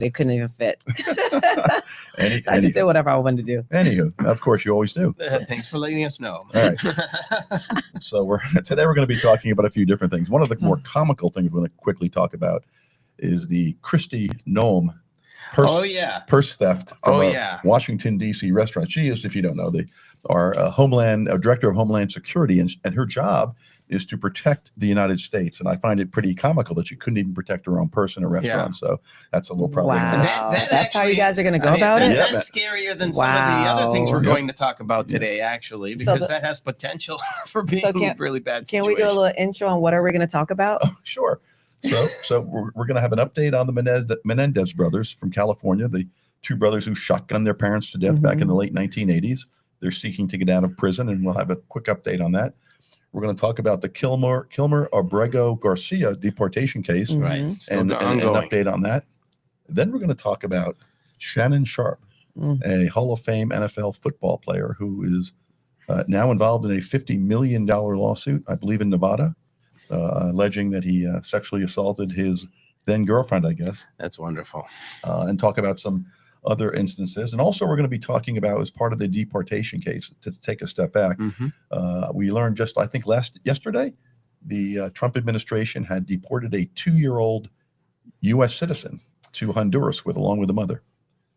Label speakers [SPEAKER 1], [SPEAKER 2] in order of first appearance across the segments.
[SPEAKER 1] They couldn't even fit.
[SPEAKER 2] So
[SPEAKER 1] I just did whatever I wanted to do.
[SPEAKER 2] Anywho, of course, you always do. So.
[SPEAKER 3] Thanks for letting us know.
[SPEAKER 2] All right. So today we're going to be talking about a few different things. One of the more comical things we're going to quickly talk about is the Kristi Noem purse theft from a Washington, D.C. restaurant. She is, if you don't know, our Director of Homeland Security, and her job is to protect the United States. And I find it pretty comical that she couldn't even protect her own purse in a restaurant. Yeah. So that's a little problematic.
[SPEAKER 1] Wow. That's how you guys are going to go about it?
[SPEAKER 3] That's scarier than some of the other things we're going to talk about today, actually, because that has potential for being a really bad situation.
[SPEAKER 1] Can we do a little intro on what are we going to talk about?
[SPEAKER 2] Oh, sure. So we're going to have an update on the Menendez brothers from California, the two brothers who shotgunned their parents to death back in the late 1980s. They're seeking to get out of prison, and we'll have a quick update on that. We're going to talk about the Kilmer Abrego Garcia deportation case,
[SPEAKER 3] right?
[SPEAKER 2] And an update on that. Then we're going to talk about Shannon Sharpe, a Hall of Fame NFL football player who is now involved in a $50 million lawsuit, I believe in Nevada, alleging that he sexually assaulted his then girlfriend, I guess.
[SPEAKER 3] That's wonderful.
[SPEAKER 2] And talk about some other instances. And also we're going to be talking about, as part of the deportation case, to take a step back, we learned I think yesterday, the Trump administration had deported a 2-year-old U.S. citizen to Honduras along with the mother.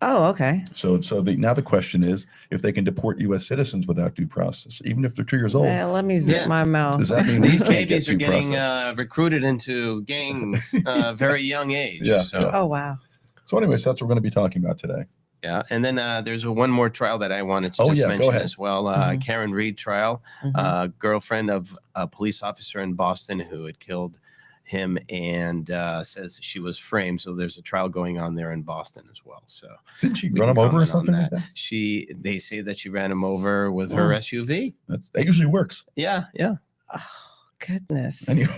[SPEAKER 1] Oh, okay.
[SPEAKER 2] So now the question is, if they can deport U.S. citizens without due process, even if they're 2 years old.
[SPEAKER 1] Let me zip my mouth.
[SPEAKER 2] Does that mean
[SPEAKER 3] these babies are getting recruited into gangs very young age?
[SPEAKER 2] Yeah.
[SPEAKER 3] So.
[SPEAKER 1] Oh, wow.
[SPEAKER 2] So anyways, that's what we're going to be talking about today.
[SPEAKER 3] Yeah. And then there's one more trial that I wanted to mention as well. Karen Reed trial, girlfriend of a police officer in Boston who had killed him and says she was framed. So there's a trial going on there in Boston as well. So
[SPEAKER 2] didn't she run him over or something like that?
[SPEAKER 3] They say that she ran him over with her SUV.
[SPEAKER 2] That usually works.
[SPEAKER 3] Yeah. Yeah.
[SPEAKER 1] Oh, goodness.
[SPEAKER 2] Anyway.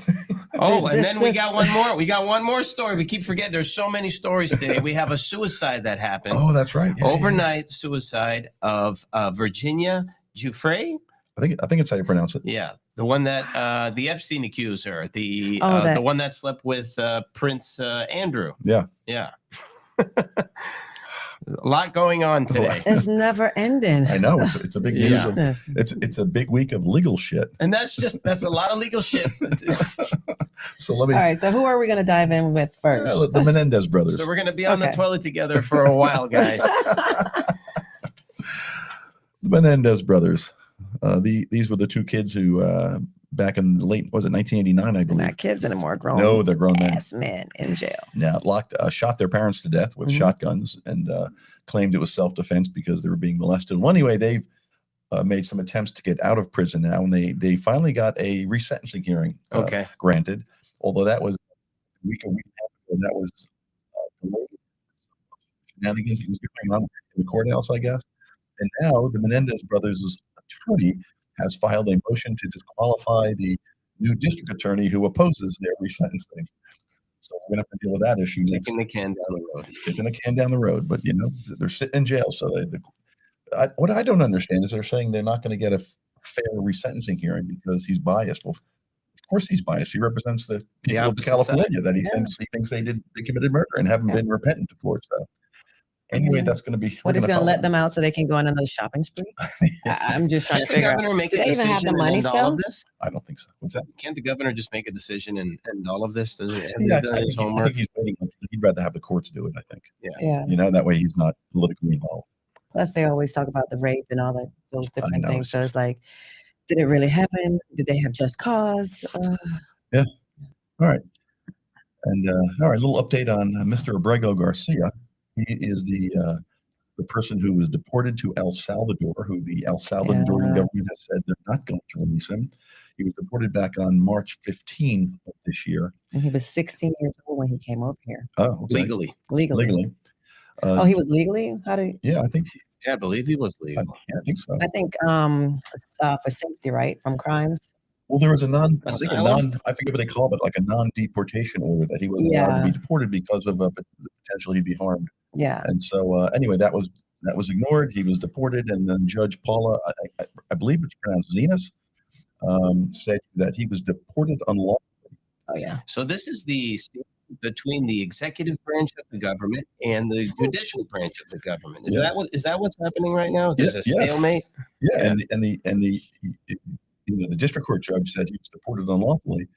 [SPEAKER 3] We got one more. We got one more story. We keep forgetting. There's so many stories today. We have a suicide that happened.
[SPEAKER 2] Oh, that's right. Yeah,
[SPEAKER 3] overnight suicide of Virginia Giuffre.
[SPEAKER 2] I think it's how you pronounce it.
[SPEAKER 3] Yeah, the one that the Epstein accuser, the one that slept with Prince Andrew.
[SPEAKER 2] Yeah.
[SPEAKER 3] Yeah. A lot going on today.
[SPEAKER 1] It's never ending.
[SPEAKER 2] I know. It's a big news. It's a big week of legal shit.
[SPEAKER 3] And that's a lot of legal shit.
[SPEAKER 2] So let me.
[SPEAKER 1] All right. So who are we going to dive in with first?
[SPEAKER 2] The Menendez brothers.
[SPEAKER 3] So we're going to be on the toilet together for a while, guys.
[SPEAKER 2] The Menendez brothers. These were the two kids who back in the late, 1989, I believe.
[SPEAKER 1] They're not kids anymore. Grown.
[SPEAKER 2] No, they're grown
[SPEAKER 1] men in jail.
[SPEAKER 2] Now shot their parents to death with shotguns and claimed it was self-defense because they were being molested. Well, anyway, they've made some attempts to get out of prison now, and they finally got a resentencing hearing granted. Although that was a week and a half ago, that was delayed. Shenanigans that was going on in the courthouse, I guess. And now the Menendez brothers' attorney has filed a motion to disqualify the new district attorney who opposes their resentencing. So we're going to have to deal with that issue.
[SPEAKER 3] Kicking the can
[SPEAKER 2] down the road. But, they're sitting in jail. So what I don't understand is they're saying they're not going to get a fair resentencing hearing because he's biased. Well, of course he's biased. He represents the people of California that he thinks they committed murder and haven't been repentant for it. So anyway, that's going to be.
[SPEAKER 1] What is going to let them out so they can go on another shopping spree? I'm just trying to figure out.
[SPEAKER 3] Do
[SPEAKER 1] they even have the money still?
[SPEAKER 2] I don't think so. What's that?
[SPEAKER 3] Can't the governor just make a decision and end all of this? Does it?
[SPEAKER 2] I think he's waiting. He'd rather have the courts do it. I think.
[SPEAKER 1] Yeah.
[SPEAKER 2] That way he's not politically involved.
[SPEAKER 1] Plus, they always talk about the rape and all those different things. So it's like, did it really happen? Did they have just cause?
[SPEAKER 2] Yeah. All right. And all right, a little update on Mr. Abrego Garcia. He is the person who was deported to El Salvador, who the El Salvadorian government has said they're not going to release him. He was deported back on March 15th of this year.
[SPEAKER 1] And he was 16 years old when he came over here.
[SPEAKER 2] Oh, okay.
[SPEAKER 3] Legally.
[SPEAKER 1] He was legally? How did?
[SPEAKER 2] Yeah, I think.
[SPEAKER 3] Yeah, I believe he was legal.
[SPEAKER 2] I think so.
[SPEAKER 1] I think for safety, right, from crimes.
[SPEAKER 2] Well, there was I forget what they call it, like a non-deportation order that he wasn't allowed to be deported because of potential he'd be harmed.
[SPEAKER 1] Yeah.
[SPEAKER 2] And so anyway, that was ignored. He was deported, and then Judge Paula, I believe it's pronounced Zenas, said that he was deported unlawfully.
[SPEAKER 1] Oh yeah.
[SPEAKER 3] So this is the between the executive branch of the government and the judicial branch of the government. Is that what's happening right now? There's a stalemate.
[SPEAKER 2] Yeah, and the the district court judge said he was deported unlawfully,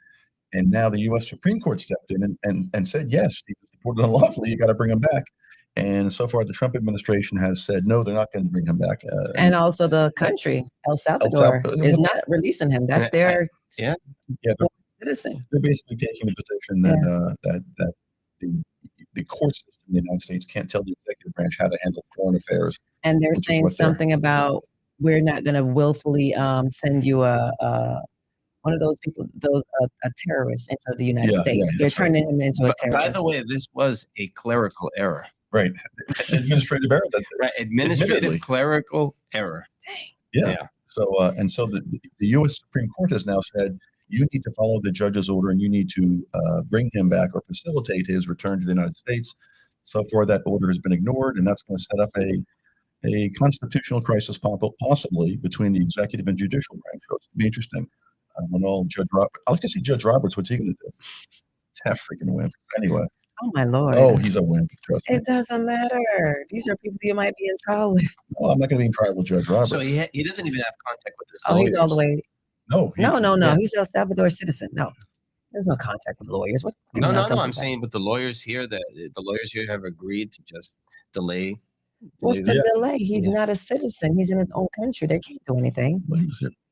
[SPEAKER 2] and now the U.S. Supreme Court stepped in and said yes, he was deported unlawfully. You got to bring him back. And so far, the Trump administration has said no, they're not going to bring him back.
[SPEAKER 1] And also, the country, El Salvador, is not releasing him. That's their citizen.
[SPEAKER 2] They're basically taking the position that the court system in the United States can't tell the executive branch how to handle foreign affairs.
[SPEAKER 1] And they're saying something about we're not going to willfully send you one of those people, a terrorist into the United States. They're turning him into a terrorist.
[SPEAKER 3] By the way, this was a clerical error.
[SPEAKER 2] Right. Administrative error.
[SPEAKER 3] Right. Administrative clerical error.
[SPEAKER 2] Yeah. So the U.S. Supreme Court has now said you need to follow the judge's order and you need to bring him back or facilitate his return to the United States. So far, that order has been ignored, and that's going to set up a constitutional crisis possibly between the executive and judicial branch. So it's going to be interesting. When all Judge Roberts, I was going to see Judge Roberts, what's he going to do? Half freaking wimp. Anyway.
[SPEAKER 1] Oh, my Lord.
[SPEAKER 2] Oh, he's a wimp. Trust me.
[SPEAKER 1] It doesn't matter. These are people you might be in trial with.
[SPEAKER 2] No, I'm not going to be in trial with Judge Roberts.
[SPEAKER 3] So he doesn't even have contact with his lawyers.
[SPEAKER 1] He's all the way.
[SPEAKER 2] No.
[SPEAKER 1] No. He's El Salvador citizen. No. There's no contact with lawyers.
[SPEAKER 3] No. I'm saying with the lawyers here, that the lawyers here have agreed to just delay.
[SPEAKER 1] What's the delay? He's not a citizen. He's in his own country. They can't do anything.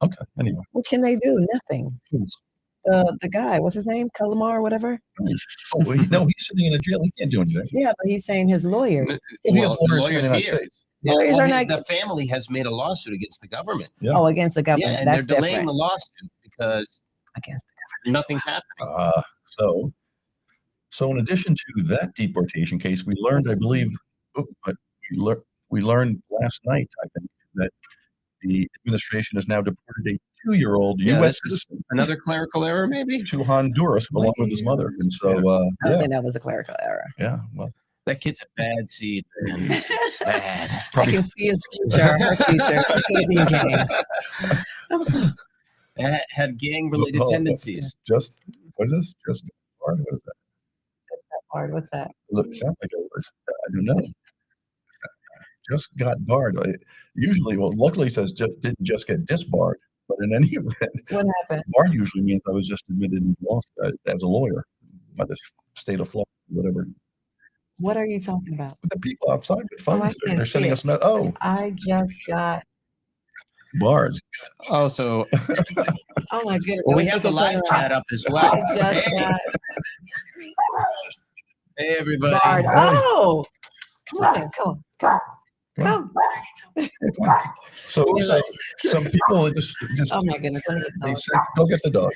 [SPEAKER 2] Okay. Anyway.
[SPEAKER 1] What can they do? Nothing. The guy, what's his name? Calamar or whatever?
[SPEAKER 2] Oh, well, he's sitting in a jail. He can't do anything.
[SPEAKER 1] Yeah, but he's saying his lawyers.
[SPEAKER 2] He has lawyers in the United States.
[SPEAKER 3] The family has made a lawsuit against the government.
[SPEAKER 2] Yeah.
[SPEAKER 1] Oh, against the government.
[SPEAKER 3] Yeah, and
[SPEAKER 1] that's
[SPEAKER 3] they're delaying
[SPEAKER 1] different.
[SPEAKER 3] the lawsuit because
[SPEAKER 1] against the government.
[SPEAKER 3] Nothing's happening.
[SPEAKER 2] So in addition to that deportation case, we learned, I believe, we learned last night, I think, that the administration has now deported a 2-year-old U.S. citizen.
[SPEAKER 3] Another clerical error, maybe?
[SPEAKER 2] To Honduras, along with his mother. And so,
[SPEAKER 1] I don't think that was a clerical error.
[SPEAKER 2] Yeah, well.
[SPEAKER 3] That kid's a bad seed. Bad.
[SPEAKER 1] I can see his future, her future. She's going to be in gangs.
[SPEAKER 3] Had gang-related tendencies.
[SPEAKER 2] What is this? Just hard? What is that?
[SPEAKER 1] Hard. What's that?
[SPEAKER 2] Look, sounds like it was, I don't know. Just got barred. Usually, luckily it says didn't just get disbarred, but in any event,
[SPEAKER 1] what happened?
[SPEAKER 2] Barred usually means I was just admitted and lost as a lawyer by the state of Florida, whatever.
[SPEAKER 1] What are you talking about?
[SPEAKER 2] The people outside with phones, they're sending us.
[SPEAKER 1] I just got
[SPEAKER 2] bars.
[SPEAKER 3] Oh, so.
[SPEAKER 1] Oh my goodness!
[SPEAKER 3] Well, we have the live chat up as well.
[SPEAKER 1] I just got.
[SPEAKER 3] Hey, everybody!
[SPEAKER 1] Barred. Oh, come.
[SPEAKER 2] So some people just.
[SPEAKER 1] Oh my goodness!
[SPEAKER 2] They said, "Go get the dog."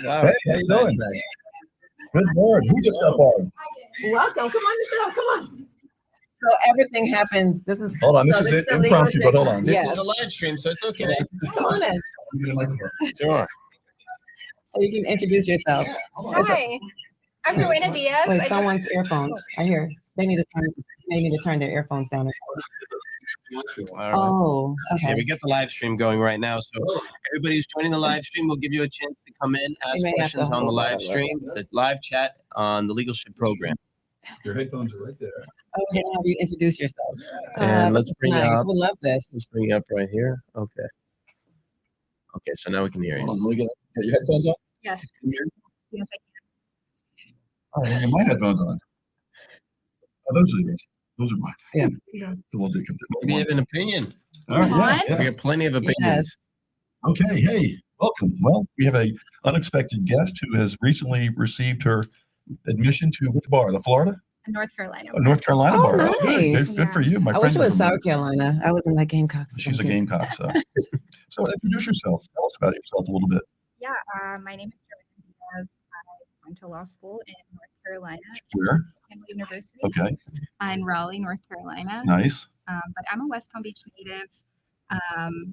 [SPEAKER 3] Wow.
[SPEAKER 2] Hey, how you doing? Good Lord, who just got barred?
[SPEAKER 1] Welcome. Come on, Michelle. Come on. So everything happens. This is.
[SPEAKER 2] Hold on. This is impromptu, but hold on.
[SPEAKER 3] This is a live stream, so it's okay.
[SPEAKER 1] Come on in.
[SPEAKER 3] Sure.
[SPEAKER 1] So you can introduce yourself.
[SPEAKER 4] Hi, I'm Rowena Diaz.
[SPEAKER 1] Wait, someone's earphones. I hear. They need to turn their earphones down.
[SPEAKER 3] Right.
[SPEAKER 1] Oh, okay.
[SPEAKER 3] Yeah, we get the live stream going right now. So everybody who's joining the live stream, we'll give you a chance to come in, ask questions on the live stream, the live chat on the Legal Ship program.
[SPEAKER 2] Your headphones are right there.
[SPEAKER 1] Oh, we're gonna have you introduce yourself.
[SPEAKER 3] And let's bring you up.
[SPEAKER 1] We'll love this.
[SPEAKER 3] Let's bring you up right here. Okay. Okay, so now we can hear you.
[SPEAKER 2] Hold on, let me get your headphones on.
[SPEAKER 4] Yes. Yes, I can.
[SPEAKER 2] Oh, I have my headphones on. Oh, those are yours. Those are mine.
[SPEAKER 1] Yeah.
[SPEAKER 2] So we'll do
[SPEAKER 3] Maybe you have an opinion.
[SPEAKER 2] All right.
[SPEAKER 3] We have plenty of opinions.
[SPEAKER 1] Yes.
[SPEAKER 2] Okay. Hey, welcome. Well, we have a unexpected guest who has recently received her admission to which bar? The Florida?
[SPEAKER 4] North Carolina.
[SPEAKER 2] North Carolina bar.
[SPEAKER 1] Nice.
[SPEAKER 2] Good for you. My
[SPEAKER 1] I
[SPEAKER 2] friend
[SPEAKER 1] wish it was South Carolina. I would have been like Gamecocks.
[SPEAKER 2] She's a Gamecock. So introduce yourself. Tell us about yourself a little bit.
[SPEAKER 4] Yeah, my name is Shannon Atkins. I went to law school in North Carolina.
[SPEAKER 2] Where?
[SPEAKER 4] Temple University.
[SPEAKER 2] Okay.
[SPEAKER 4] In Raleigh, North Carolina.
[SPEAKER 2] Nice.
[SPEAKER 4] But I'm a West Palm Beach native. And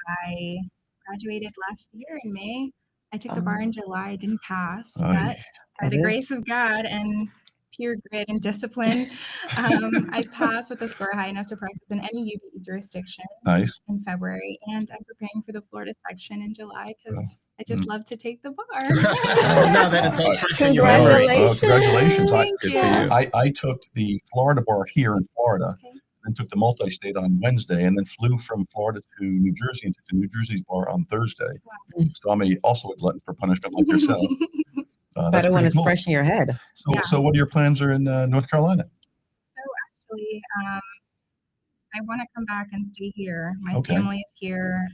[SPEAKER 4] I graduated last year in May. I took the bar in July. I didn't pass, but by the grace of God and pure grit and discipline. I passed with a score high enough to practice in any UBE jurisdiction in February, and I'm preparing for the Florida section in July because I just love to take the bar.
[SPEAKER 3] Now that it's all fresh in your
[SPEAKER 1] memory.
[SPEAKER 2] Congratulations.
[SPEAKER 4] I
[SPEAKER 2] took the Florida bar here in Florida, then took the multi-state on Wednesday, and then flew from Florida to New Jersey and took the New Jersey's bar on Thursday. Wow. So I'm also a glutton for punishment like yourself.
[SPEAKER 1] Better when it's fresh in your head.
[SPEAKER 2] So what are your plans are in North Carolina?
[SPEAKER 4] So actually, I want to come back and stay here. My family is here.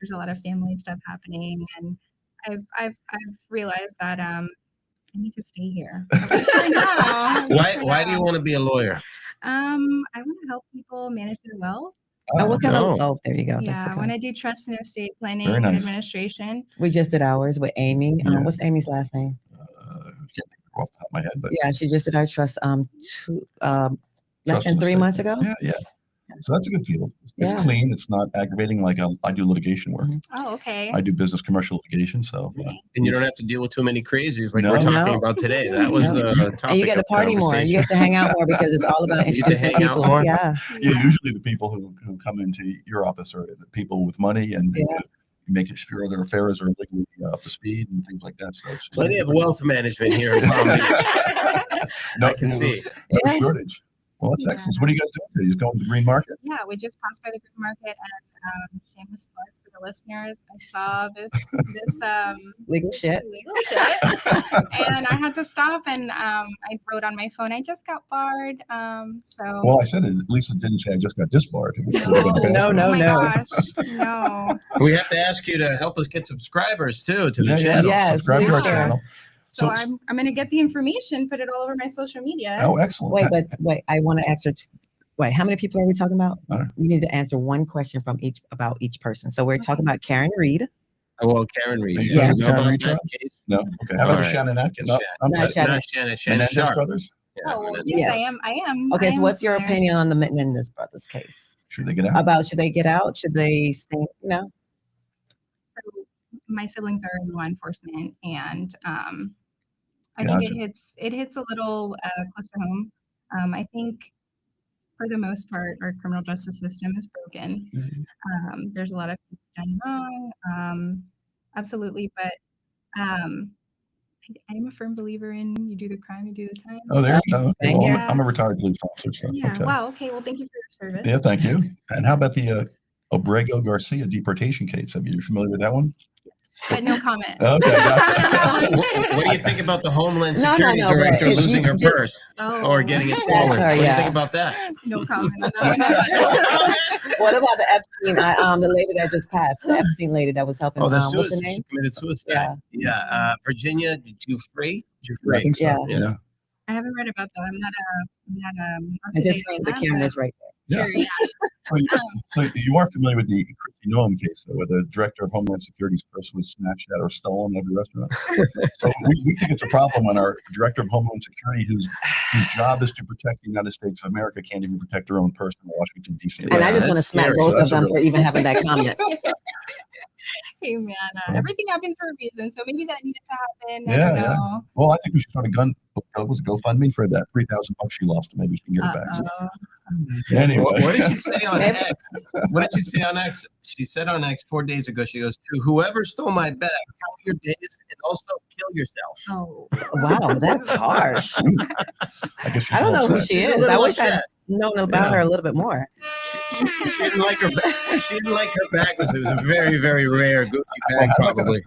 [SPEAKER 4] There's a lot of family stuff happening, and I've realized that I need to stay here.
[SPEAKER 3] Why do you want to be a lawyer?
[SPEAKER 4] I want to help people manage their wealth.
[SPEAKER 1] What kind of? Oh, there you go.
[SPEAKER 4] Yeah, I want to do trust and estate planning and administration.
[SPEAKER 1] We just did ours with Amy. What's Amy's last name?
[SPEAKER 2] Can't think off the top of my head, but
[SPEAKER 1] she just did our trust less than 3 months ago.
[SPEAKER 2] Yeah. So that's a good field. It's clean. It's not aggravating like I do litigation work.
[SPEAKER 4] Oh, okay.
[SPEAKER 2] I do business commercial litigation. So
[SPEAKER 3] and you don't have to deal with too many crazies like we're talking about today. That was the topic.
[SPEAKER 1] And you get to party more. You get to hang out more because it's all about introducing people.
[SPEAKER 2] Yeah. Usually the people who come into your office are the people with money and making sure their affairs are legally up to speed and things like that. So
[SPEAKER 3] plenty of wealth management here in Palm Beach. I can see.
[SPEAKER 2] No shortage. Well, that's excellent. So what are you guys doing today? You just going to the green market?
[SPEAKER 4] Yeah, we just passed by the green market, and shameless plug for the listeners. I saw this
[SPEAKER 1] legal shit,
[SPEAKER 4] and I had to stop, and I wrote on my phone, I just got barred.
[SPEAKER 2] Well, I said it. At least it didn't say I just got disbarred.
[SPEAKER 1] No.
[SPEAKER 4] Gosh, no.
[SPEAKER 3] We have to ask you to help us get subscribers too to the channel.
[SPEAKER 1] Yes,
[SPEAKER 2] subscribe to our channel.
[SPEAKER 4] So I'm going to get the information, put it all over my social media.
[SPEAKER 2] Oh, excellent.
[SPEAKER 1] Wait, I want to answer. Wait, how many people are we talking about? We need to answer one question from about each person. So we're talking about Karen Reed.
[SPEAKER 3] Well, Karen Reed.
[SPEAKER 2] Yeah. Karen Reed case? No. Okay. How about Shannon Atkins?
[SPEAKER 1] Not Shannon.
[SPEAKER 2] Menendez brothers?
[SPEAKER 4] Yeah. Oh, yes, I am.
[SPEAKER 1] Okay, so what's your opinion on the Menendez brothers case?
[SPEAKER 2] Should they get out?
[SPEAKER 1] Should they get out? Should they stay?
[SPEAKER 4] So my siblings are in law enforcement, and I think it hits a little close to home. I think for the most part, our criminal justice system is broken.
[SPEAKER 2] Mm-hmm.
[SPEAKER 4] There's a lot of people done wrong. Absolutely, but I am a firm believer in you do the crime, you do the time.
[SPEAKER 2] Oh, there you go. Well, I'm a retired police officer. So,
[SPEAKER 4] Wow. Okay. Well, thank you for your service.
[SPEAKER 2] Yeah, thank you. And how about the Obrego Garcia deportation case? Are you familiar with that one?
[SPEAKER 4] But no comment.
[SPEAKER 2] Okay, gotcha.
[SPEAKER 3] What do you think about the Homeland Security Director losing her purse or getting it stolen? What do you think about that?
[SPEAKER 4] No comment on that.
[SPEAKER 3] What
[SPEAKER 1] about the Epstein? The lady that just passed, the Epstein lady that was helping.
[SPEAKER 3] What's her name? She committed suicide. Yeah. Virginia Giuffre.
[SPEAKER 2] I think so. Yeah.
[SPEAKER 4] I haven't read about that. I'm not
[SPEAKER 1] I just think the camera's right there.
[SPEAKER 2] Yeah.
[SPEAKER 4] Sure, yeah.
[SPEAKER 2] So you are familiar with the Christy Noam case, though, where the director of Homeland Security's purse was snatched at or stolen at every restaurant. So we think it's a problem when our director of Homeland Security, whose job is to protect the United States of America, can't even protect her own purse in Washington, D.C.
[SPEAKER 1] And I just want to smack both of them for even having that comment.
[SPEAKER 4] Hey man, everything happens for a reason, so maybe that needed to happen.
[SPEAKER 2] Yeah. Well, I think we should start a GoFundMe for that $3,000 she lost. Maybe she can get it back. Anyway,
[SPEAKER 3] what did she say on X? What did she say on X? She said on X 4 days ago. She goes, "To whoever stole my bag, count your days and also kill yourself."
[SPEAKER 1] Oh, wow, that's harsh.
[SPEAKER 2] I
[SPEAKER 1] don't know who she is. I wish I'd known about her a little bit more.
[SPEAKER 3] She didn't like her bag. She didn't like her bag because it was a very, very rare Gucci bag, probably.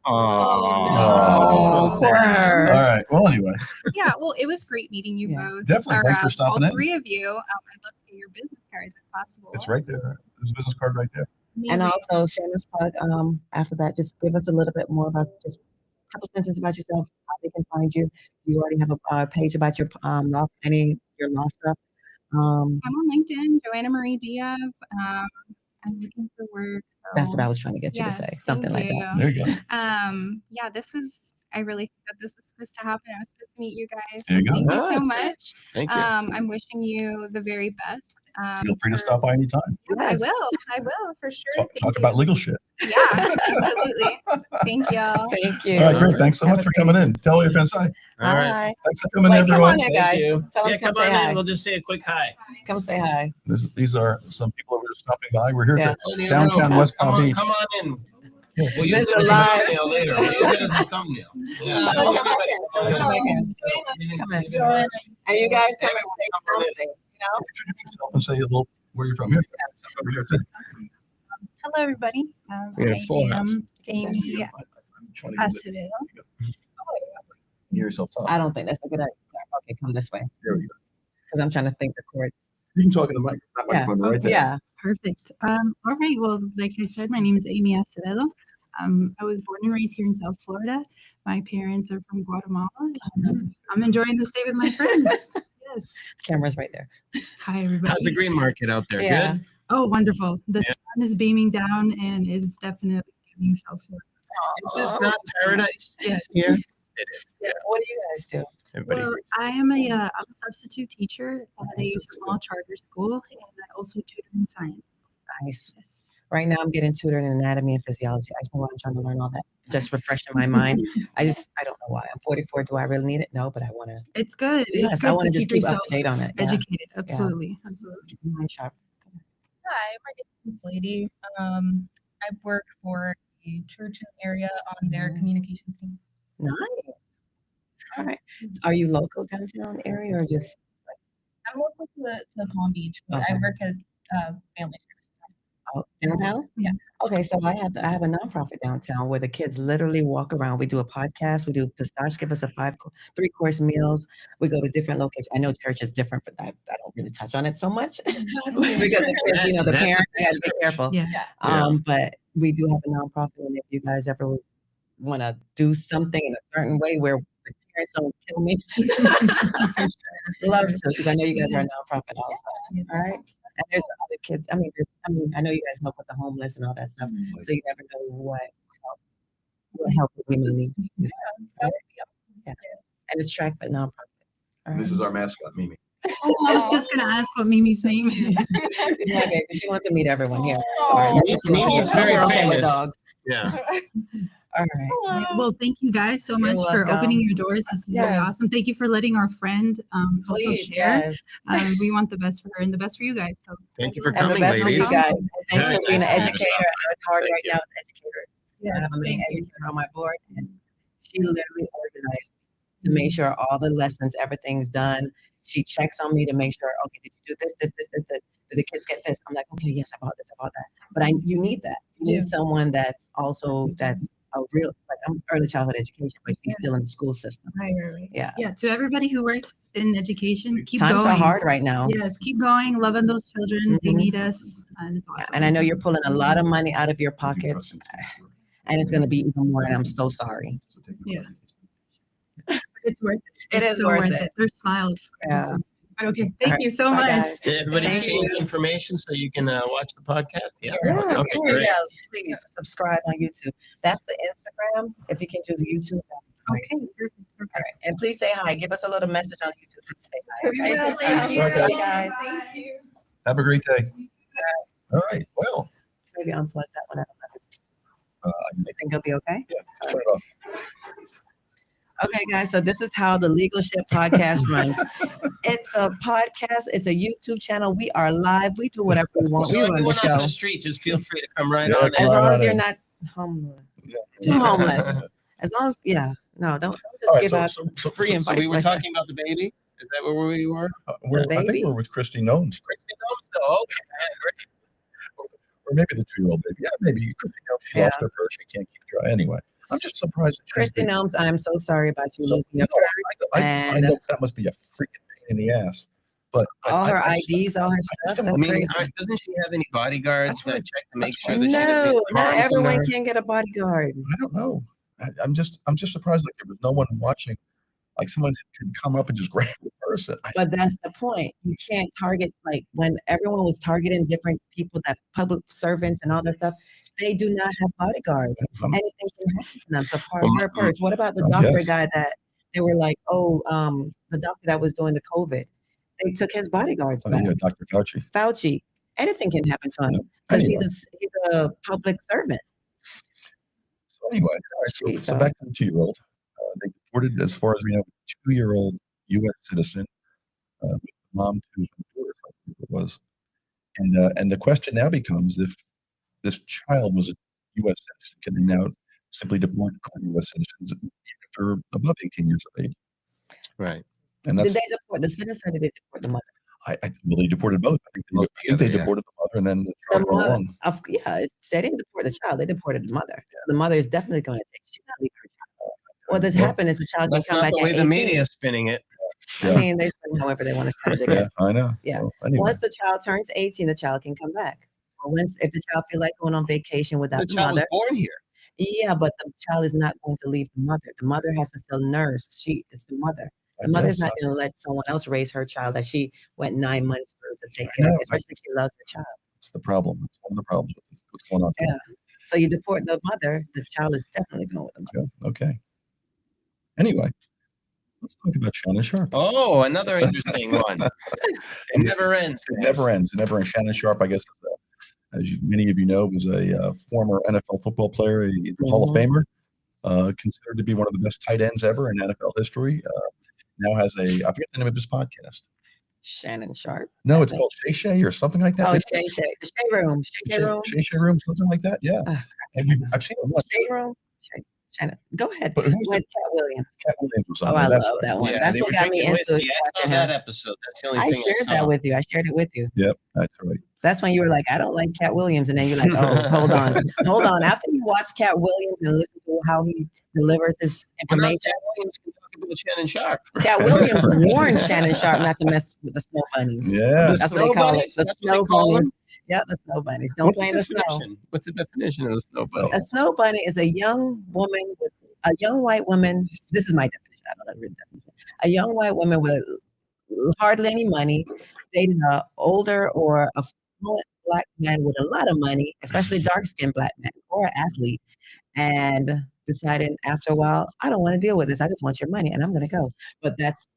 [SPEAKER 1] Oh, so sad.
[SPEAKER 2] All right. Well, anyway.
[SPEAKER 4] Yeah. Well, it was great meeting you both.
[SPEAKER 2] Definitely. Thanks for stopping in.
[SPEAKER 4] All three of you. I'd love to get your business cards if possible.
[SPEAKER 2] It's right there. There's a business card right there.
[SPEAKER 4] Amazing.
[SPEAKER 1] And also, shameless plug. After that, just give us a little bit more about just a couple sentences about yourself, how they can find you. You already have a page about your law, your law stuff.
[SPEAKER 4] I'm on LinkedIn, Joanna Marie Diaz. I'm looking for work. So
[SPEAKER 1] that's what I was trying to get you to say. Something like that.
[SPEAKER 2] There you go.
[SPEAKER 4] I really think that this was supposed to happen. I was supposed to meet you guys.
[SPEAKER 2] There you go.
[SPEAKER 4] Thank you so much.
[SPEAKER 3] Thank you.
[SPEAKER 4] I'm wishing you the very best.
[SPEAKER 2] Feel free to stop by anytime.
[SPEAKER 4] Yes. I will for sure.
[SPEAKER 2] Talk about legal shit.
[SPEAKER 4] Yeah, absolutely. Thank y'all.
[SPEAKER 1] Thank you.
[SPEAKER 2] All right, great. Thanks so much for coming in. Tell your friends hi.
[SPEAKER 3] All right.
[SPEAKER 2] Thanks for coming in, everyone.
[SPEAKER 1] Come on in, guys. Tell them
[SPEAKER 3] come on in. We'll just say a quick hi.
[SPEAKER 1] Come say hi.
[SPEAKER 2] These are some people who are stopping by. We're here at downtown West Palm Beach.
[SPEAKER 3] Come on in. We'll
[SPEAKER 1] This
[SPEAKER 3] use it as a thumbnail later. We'll use it as a thumbnail. Yeah.
[SPEAKER 1] Come in. And you guys come and say something,
[SPEAKER 2] Introduce yourself and say a little where you're from. Here.
[SPEAKER 5] Hello, everybody.
[SPEAKER 3] We got a full house.
[SPEAKER 5] Amy Acevedo.
[SPEAKER 2] Hear yourself talk.
[SPEAKER 1] I don't think that's a good idea. Okay, come this way.
[SPEAKER 2] There we go.
[SPEAKER 1] Because I'm trying to think the chords.
[SPEAKER 2] You can talk in the microphone right there.
[SPEAKER 1] Yeah.
[SPEAKER 5] Perfect. All right. Well, like I said, my name is Amy Acevedo. I was born and raised here in South Florida. My parents are from Guatemala. I'm enjoying this day with my friends. Yes.
[SPEAKER 1] Camera's right there.
[SPEAKER 5] Hi, everybody.
[SPEAKER 3] How's the green market out there?
[SPEAKER 1] Yeah.
[SPEAKER 3] Good?
[SPEAKER 5] Oh, wonderful. The sun is beaming down and is definitely giving South Florida.
[SPEAKER 3] Is this not paradise?
[SPEAKER 5] Yes.
[SPEAKER 3] Here? It is.
[SPEAKER 1] Yeah. What do you guys do?
[SPEAKER 3] Everybody
[SPEAKER 5] Well,
[SPEAKER 3] agrees.
[SPEAKER 5] I am I'm a substitute teacher at a small charter school, and I also tutor in science.
[SPEAKER 1] Nice. Right now, I'm getting tutored in anatomy and physiology. I spend a lot of time to learn all that, just refreshing my mind. I don't know why. I'm 44. Do I really need it? No, but I want to.
[SPEAKER 5] It's good.
[SPEAKER 1] Yes,
[SPEAKER 5] It's good
[SPEAKER 1] I want to
[SPEAKER 5] to
[SPEAKER 1] just
[SPEAKER 5] keep
[SPEAKER 1] keep up
[SPEAKER 5] yourself
[SPEAKER 1] to date on it. Yeah.
[SPEAKER 5] educated. Absolutely. Absolutely.
[SPEAKER 1] Mind sharp.
[SPEAKER 6] Hi, my name is Lady. I work for a church in the area on their communications team.
[SPEAKER 1] Nice. All right. Are you local downtown area or just?
[SPEAKER 6] I'm local to Palm Beach, but I work at family.
[SPEAKER 1] Downtown?
[SPEAKER 6] Yeah.
[SPEAKER 1] Okay, so I have a nonprofit downtown where the kids literally walk around. We do a podcast. We do Pistache give us a 3-course meals. We go to different locations. I know church is different, but I don't really touch on it so much because the kids, the parents, I got to be careful.
[SPEAKER 5] Yeah.
[SPEAKER 1] But we do have a nonprofit, and if you guys ever want to do something in a certain way where the parents don't kill me, love to, because I know you guys are a nonprofit also. All right. And there's other kids. I know you guys help with the homeless and all that stuff. So you never know what help we may need. Yeah. And it's tracked but nonprofit.
[SPEAKER 2] Right. This is our mascot, Mimi.
[SPEAKER 5] I was just going to ask what Mimi's name is.
[SPEAKER 1] She wants to meet everyone here.
[SPEAKER 3] Mimi is very famous.
[SPEAKER 1] Dogs.
[SPEAKER 3] Yeah.
[SPEAKER 1] All right.
[SPEAKER 5] Well, thank you guys so much for opening your doors. This is very awesome. Thank you for letting our friend also share. We want the best for her and the best for you guys. So
[SPEAKER 3] thank you for coming,
[SPEAKER 1] ladies. For you guys. Thanks for being an educator. It's hard right now as educators. I have a main educator on my board, and she literally organized to make sure all the lessons, everything's done. She checks on me to make sure, okay, did you do this? Did the kids get this? I'm like, okay, yes, I bought this, I bought that. But you need that. You need someone that's a real, I'm early childhood education, but she's still in the school system.
[SPEAKER 5] Right.
[SPEAKER 1] Yeah.
[SPEAKER 5] Yeah. To everybody who works in education, keep
[SPEAKER 1] Times
[SPEAKER 5] going.
[SPEAKER 1] Times are hard right now.
[SPEAKER 5] Yes, keep going, loving those children. They need us, and it's awesome.
[SPEAKER 1] And I know you're pulling a lot of money out of your pockets, and it's going to be even more. And I'm so sorry.
[SPEAKER 5] Yeah. It's worth it.
[SPEAKER 1] It is
[SPEAKER 5] so
[SPEAKER 1] worth it.
[SPEAKER 5] Their smiles.
[SPEAKER 1] Yeah.
[SPEAKER 5] Okay. Thank you so much.
[SPEAKER 1] Guys.
[SPEAKER 3] Did everybody change information so you can watch the podcast? Yeah.
[SPEAKER 1] Okay, great. Yeah, please subscribe on YouTube. That's the Instagram. If you can do the YouTube.
[SPEAKER 5] Okay. Perfect.
[SPEAKER 1] All right. And please say hi. Give us a little message on YouTube to say hi. Okay?
[SPEAKER 6] Yes, thank you.
[SPEAKER 1] Bye, guys.
[SPEAKER 6] Thank you.
[SPEAKER 2] Have a great day. All right. Well.
[SPEAKER 1] Maybe unplug that one out. I think it'll be okay.
[SPEAKER 2] Yeah. Turn it off.
[SPEAKER 1] Okay, guys, so this is how the Legal Shit podcast runs. It's a podcast. It's a YouTube channel. We are live. We do whatever we want.
[SPEAKER 3] So
[SPEAKER 1] we run the show.
[SPEAKER 3] on the street, just feel free to come right on.
[SPEAKER 1] As long as you're not homeless. Too homeless. As long as, don't just give out free advice.
[SPEAKER 3] So we were talking about the baby? Is that where we were?
[SPEAKER 2] I think we're with Christy Gnomes.
[SPEAKER 3] Christy Gnomes, though.
[SPEAKER 2] Or maybe the 2-year-old baby. Yeah, maybe Christy Gnomes. She lost her purse. She can't keep dry. Anyway. I'm just surprised.
[SPEAKER 1] Christy Gnomes, I'm so sorry about you losing your purse.
[SPEAKER 2] I know that must be a freaking pain in the ass. But
[SPEAKER 1] all her IDs, all her stuff. That's crazy.
[SPEAKER 3] Doesn't she have any bodyguards that check to make sure that
[SPEAKER 1] no, not everyone can get a bodyguard.
[SPEAKER 2] I don't know. I'm just surprised like there was no one watching. Like someone could come up and just grab the person.
[SPEAKER 1] But that's the point. You can't target, like when everyone was targeting different people, that public servants and all that stuff, they do not have bodyguards. Anything can happen to them. So her purse. What about the doctor guy that they were like, the doctor that was doing the COVID? They took his bodyguards back.
[SPEAKER 2] Yeah, Dr.
[SPEAKER 1] Fauci. Anything can happen to him because he's a public servant.
[SPEAKER 2] So anyway, all right, so back to the 2-year-old. They deported, as far as we know, a 2-year-old U.S. citizen, with mom to Honduras, I think it was. And the question now becomes, if this child was a U.S. citizen, can they now simply deport U.S. citizens even if they're above 18 years of age?
[SPEAKER 3] Right.
[SPEAKER 1] And did they deport the citizen or did they deport the mother?
[SPEAKER 2] Well, they deported both. I think they deported the mother and then the child went along.
[SPEAKER 1] They didn't deport the child. They deported the mother. Yeah. The mother is definitely going to take. She's not leaving her child. What has happened is the child can come back at 18. That's not the way
[SPEAKER 3] the media is spinning it.
[SPEAKER 1] I mean, they spin however they want to spin it.
[SPEAKER 2] Yeah, I know.
[SPEAKER 1] Yeah. Well, anyway. Once the child turns 18, the child can come back. Or if the child feel like going on vacation without the mother.
[SPEAKER 3] The child was born here.
[SPEAKER 1] Yeah, but the child is not going to leave the mother. The mother has to still nurse. It's the mother. The mother's not going to let someone else raise her child that she went 9 months through to take care of, especially if she loves her child.
[SPEAKER 2] That's the problem. That's one of the problems with what's going on.
[SPEAKER 1] Yeah. So you deport the mother, the child is definitely going with the mother.
[SPEAKER 2] Yeah. Okay. Anyway, let's talk about Shannon Sharpe.
[SPEAKER 3] Oh, another interesting one. It never ends.
[SPEAKER 2] It never ends. Shannon Sharpe, I guess, as many of you know, was a former NFL football player, a Hall of Famer, considered to be one of the best tight ends ever in NFL history. Now has I forget the name of his podcast.
[SPEAKER 1] Shannon Sharpe?
[SPEAKER 2] No, it's called Shay Shay or something like that.
[SPEAKER 1] Oh, Shay Shay. The Shay Room.
[SPEAKER 2] Shay Shay Room, something like that. Yeah. I've seen it once.
[SPEAKER 1] Shay Room. Shannon. Go ahead.
[SPEAKER 2] But who's
[SPEAKER 1] Cat Williams.
[SPEAKER 2] Cat Williams was on.
[SPEAKER 1] Oh, I love that one.
[SPEAKER 3] Yeah,
[SPEAKER 1] that's what got me into
[SPEAKER 3] watching that episode. That's the only thing
[SPEAKER 1] I shared that with you. I shared it with you.
[SPEAKER 2] Yep, that's right.
[SPEAKER 1] That's when you were like, I don't like Cat Williams. And then you're like, oh, hold on. After you watch Cat Williams and listen to how he delivers his information.
[SPEAKER 3] Cat Williams can talk about Shannon Sharpe.
[SPEAKER 1] Cat Williams warned Shannon Sharpe not to mess with the snow bunnies.
[SPEAKER 2] Yeah.
[SPEAKER 1] That's what they call it. The snow bunnies. Yeah, the snow bunnies. Don't play in the snow.
[SPEAKER 3] What's the definition of a snow bunny?
[SPEAKER 1] A snow bunny is a young white woman. This is my definition. I don't know the definition. A young white woman with hardly any money, dating an older or a black man with a lot of money, especially dark-skinned black man or an athlete, and decided after a while, I don't want to deal with this. I just want your money, and I'm going to go. But that's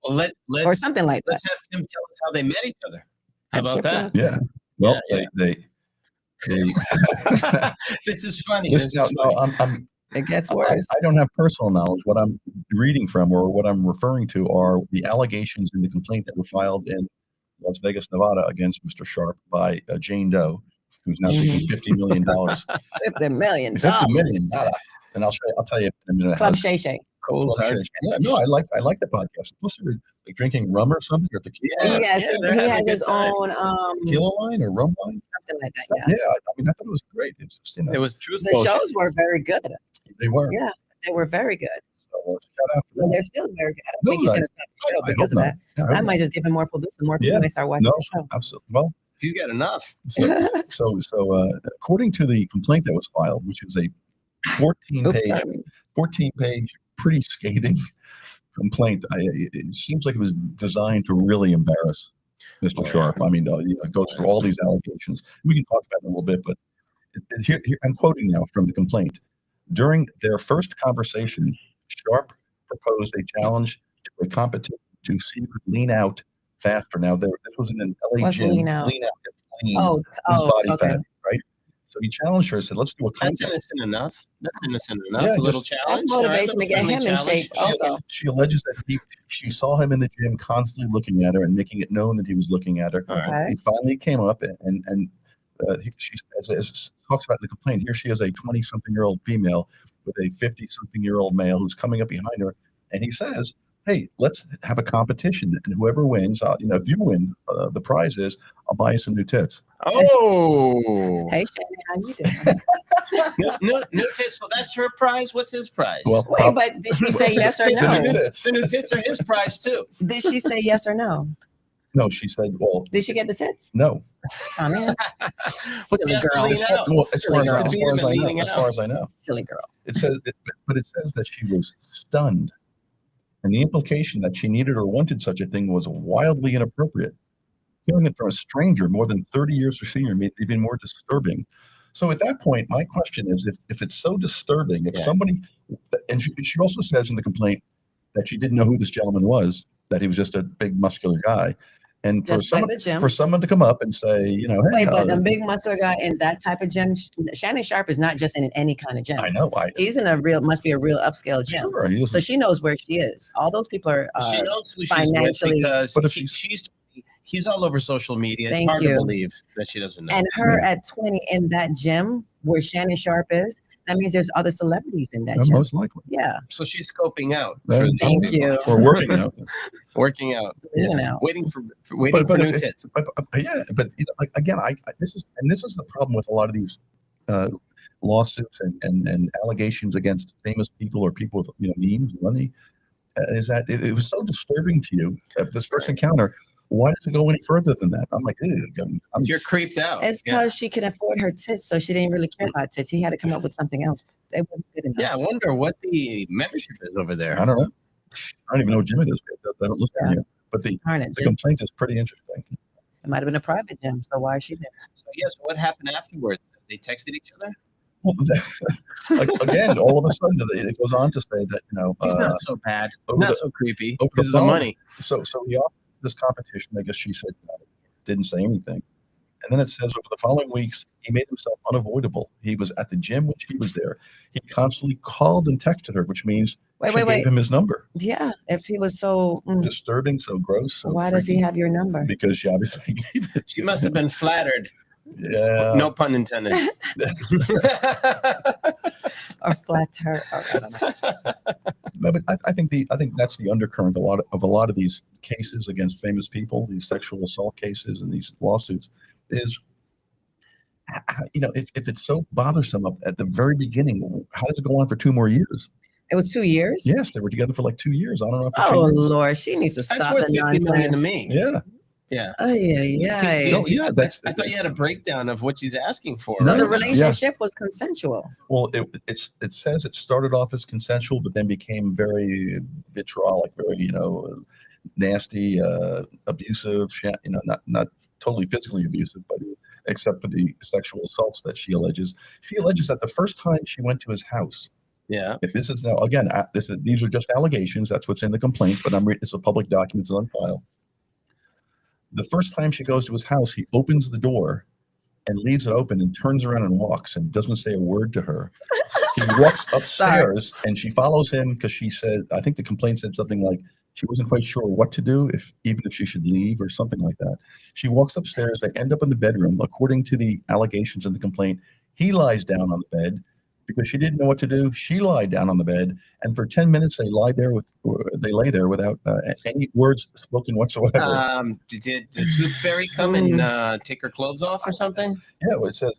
[SPEAKER 1] or something like that.
[SPEAKER 3] Let's have Tim tell us how they met each other. How about that?
[SPEAKER 2] Yeah. Well, they
[SPEAKER 3] this is funny.
[SPEAKER 1] It gets worse.
[SPEAKER 2] I don't have personal knowledge. What I'm reading from or what I'm referring to are the allegations in the complaint that were filed in Las Vegas, Nevada against Mr. Sharpe by Jane Doe, who's now seeking $50 million.
[SPEAKER 1] $50 million.
[SPEAKER 2] $50 million. And I'll tell you in a minute.
[SPEAKER 1] Club Shay Shay.
[SPEAKER 2] Cold hard. Yeah, no, I like the podcast. Supposed to be like drinking rum or something or tequila.
[SPEAKER 1] He has his own
[SPEAKER 2] tequila line or rum line,
[SPEAKER 1] something like that.
[SPEAKER 2] Yeah, I mean, I thought it was great. It's just,
[SPEAKER 3] it was truthful.
[SPEAKER 1] The shows were very good.
[SPEAKER 2] They were.
[SPEAKER 1] Yeah, they were very good.
[SPEAKER 2] So, shout out to them.
[SPEAKER 1] They're still very good. I don't think he's going to stop the show because of that. I might just give him more publicity. More people may start watching the show.
[SPEAKER 2] Absolutely. Well,
[SPEAKER 3] he's got enough.
[SPEAKER 2] So, according to the complaint that was filed, which is a 14-page, pretty scathing complaint, it seems like it was designed to really embarrass Mr. Sharpe. I mean, it goes through all these allegations. We can talk about it in a little bit, but here I'm quoting now from the complaint. During their first conversation, Sharpe proposed a challenge to a competition to see who could lean out faster. Now, this was in an LA gym. Lean out. Body fat, right? So he challenged her and said, let's do a contest.
[SPEAKER 3] That's innocent enough. Yeah, a little challenge.
[SPEAKER 1] That's motivation to get him in shape also.
[SPEAKER 2] She alleges that she saw him in the gym constantly looking at her and making it known that he was looking at her.
[SPEAKER 1] Okay.
[SPEAKER 2] He finally came up and she talks about in the complaint. Here she is, a 20-something-year-old female with a 50-something-year-old male who's coming up behind her. And he says, hey, let's have a competition. And whoever wins, if you win, the prize is I'll buy you some new tits.
[SPEAKER 3] Oh.
[SPEAKER 1] Hey, Shannon, how you doing?
[SPEAKER 3] New tits. So that's her prize. What's his prize?
[SPEAKER 2] Well,
[SPEAKER 1] wait, but did she say yes or no?
[SPEAKER 3] The new tits are his prize too.
[SPEAKER 1] Did she say yes or no?
[SPEAKER 2] No, she said, well.
[SPEAKER 1] Did she get the tits?
[SPEAKER 2] No.
[SPEAKER 1] Oh, man.
[SPEAKER 2] Silly girl. As far as I know.
[SPEAKER 1] Silly girl.
[SPEAKER 2] It says that she was stunned. And the implication that she needed or wanted such a thing was wildly inappropriate. Hearing it from a stranger more than 30 years her senior made it even more disturbing. So at that point, my question is, if it's so disturbing, if somebody, and she also says in the complaint that she didn't know who this gentleman was, that he was just a big muscular guy. And for
[SPEAKER 1] Just like the gym.
[SPEAKER 2] for someone to come up and say, you know, hey,
[SPEAKER 1] wait, but the big muscular guy in that type of gym, Shannon Sharp is not just in any kind of gym.
[SPEAKER 2] I know.
[SPEAKER 1] He's in must be a real upscale gym.
[SPEAKER 2] Sure,
[SPEAKER 1] so she knows where she is. All those people are
[SPEAKER 3] she knows who
[SPEAKER 1] financially.
[SPEAKER 3] She's with because
[SPEAKER 2] but if
[SPEAKER 3] he's all over social media. It's hard to believe that she doesn't know.
[SPEAKER 1] And her at 20 in that gym where Shannon Sharp is, that means there's other celebrities in that gym.
[SPEAKER 2] Most likely.
[SPEAKER 1] Yeah.
[SPEAKER 3] So she's scoping out.
[SPEAKER 1] Thank you.
[SPEAKER 2] Or working out.
[SPEAKER 3] Working out.
[SPEAKER 1] Yeah.
[SPEAKER 3] Waiting for new tits.
[SPEAKER 2] Yeah, but you know, like, again, this is the problem with a lot of these lawsuits and allegations against famous people or people with, you know, means, money, is that it was so disturbing to you at this first encounter. Why does it go any further than that? I'm like,
[SPEAKER 3] you're creeped out.
[SPEAKER 1] It's because she could afford her tits, so she didn't really care about tits. He had to come up with something else. It wasn't good enough.
[SPEAKER 3] Yeah, I wonder what the membership is over there.
[SPEAKER 2] I don't know. I don't even know what gym it is. I don't listen to you. But the complaint is pretty interesting.
[SPEAKER 1] It might have been a private gym, so why is she there?
[SPEAKER 3] So yes, what happened afterwards? They texted each other?
[SPEAKER 2] Well, again, all of a sudden, it goes on to say that, you know,
[SPEAKER 3] he's not so bad, not so creepy because of the money.
[SPEAKER 2] So he offered this competition. I guess she said no, didn't say anything. And then it says over the following weeks, he made himself unavoidable. He was at the gym when she was there. He constantly called and texted her, which means she gave him his number.
[SPEAKER 1] Yeah, if he was so
[SPEAKER 2] disturbing, so gross. So
[SPEAKER 1] why does he have your number?
[SPEAKER 2] Because she obviously gave it.
[SPEAKER 3] She must have been flattered.
[SPEAKER 2] Yeah.
[SPEAKER 3] No pun intended.
[SPEAKER 1] Or flatter. I don't know.
[SPEAKER 2] No, but I think that's the undercurrent a lot of these cases against famous people, these sexual assault cases and these lawsuits, is, you know, if it's so bothersome at the very beginning, how does it go on for 2 more years?
[SPEAKER 1] It was 2 years?
[SPEAKER 2] Yes, they were together for like 2 years. I don't know.
[SPEAKER 1] Oh Lord, she needs to stop
[SPEAKER 3] That's worth
[SPEAKER 1] the
[SPEAKER 3] $50 million to
[SPEAKER 1] nonsense.
[SPEAKER 3] me.
[SPEAKER 2] Yeah.
[SPEAKER 3] Yeah.
[SPEAKER 1] Oh yeah.
[SPEAKER 2] No, yeah.
[SPEAKER 3] I thought you had a breakdown of what she's asking for.
[SPEAKER 1] So
[SPEAKER 3] right?
[SPEAKER 1] the relationship was consensual.
[SPEAKER 2] Well, it says it started off as consensual, but then became very vitriolic, very, you know, nasty, abusive. You know, not totally physically abusive, but except for the sexual assaults that she alleges. She alleges that the first time she went to his house.
[SPEAKER 3] Yeah.
[SPEAKER 2] This is now again. These are just allegations. That's what's in the complaint, but it's a public document. It's on file. The first time she goes to his house, he opens the door and leaves it open and turns around and walks and doesn't say a word to her. He walks upstairs and she follows him because she said, I think the complaint said something like she wasn't quite sure what to do, even if she should leave or something like that. She walks upstairs. They end up in the bedroom. According to the allegations in the complaint, he lies down on the bed. Because she didn't know what to do, she lied down on the bed, and for 10 minutes they lay there without any words spoken whatsoever.
[SPEAKER 3] Did the tooth fairy come and take her clothes off or something?
[SPEAKER 2] Yeah, well, it says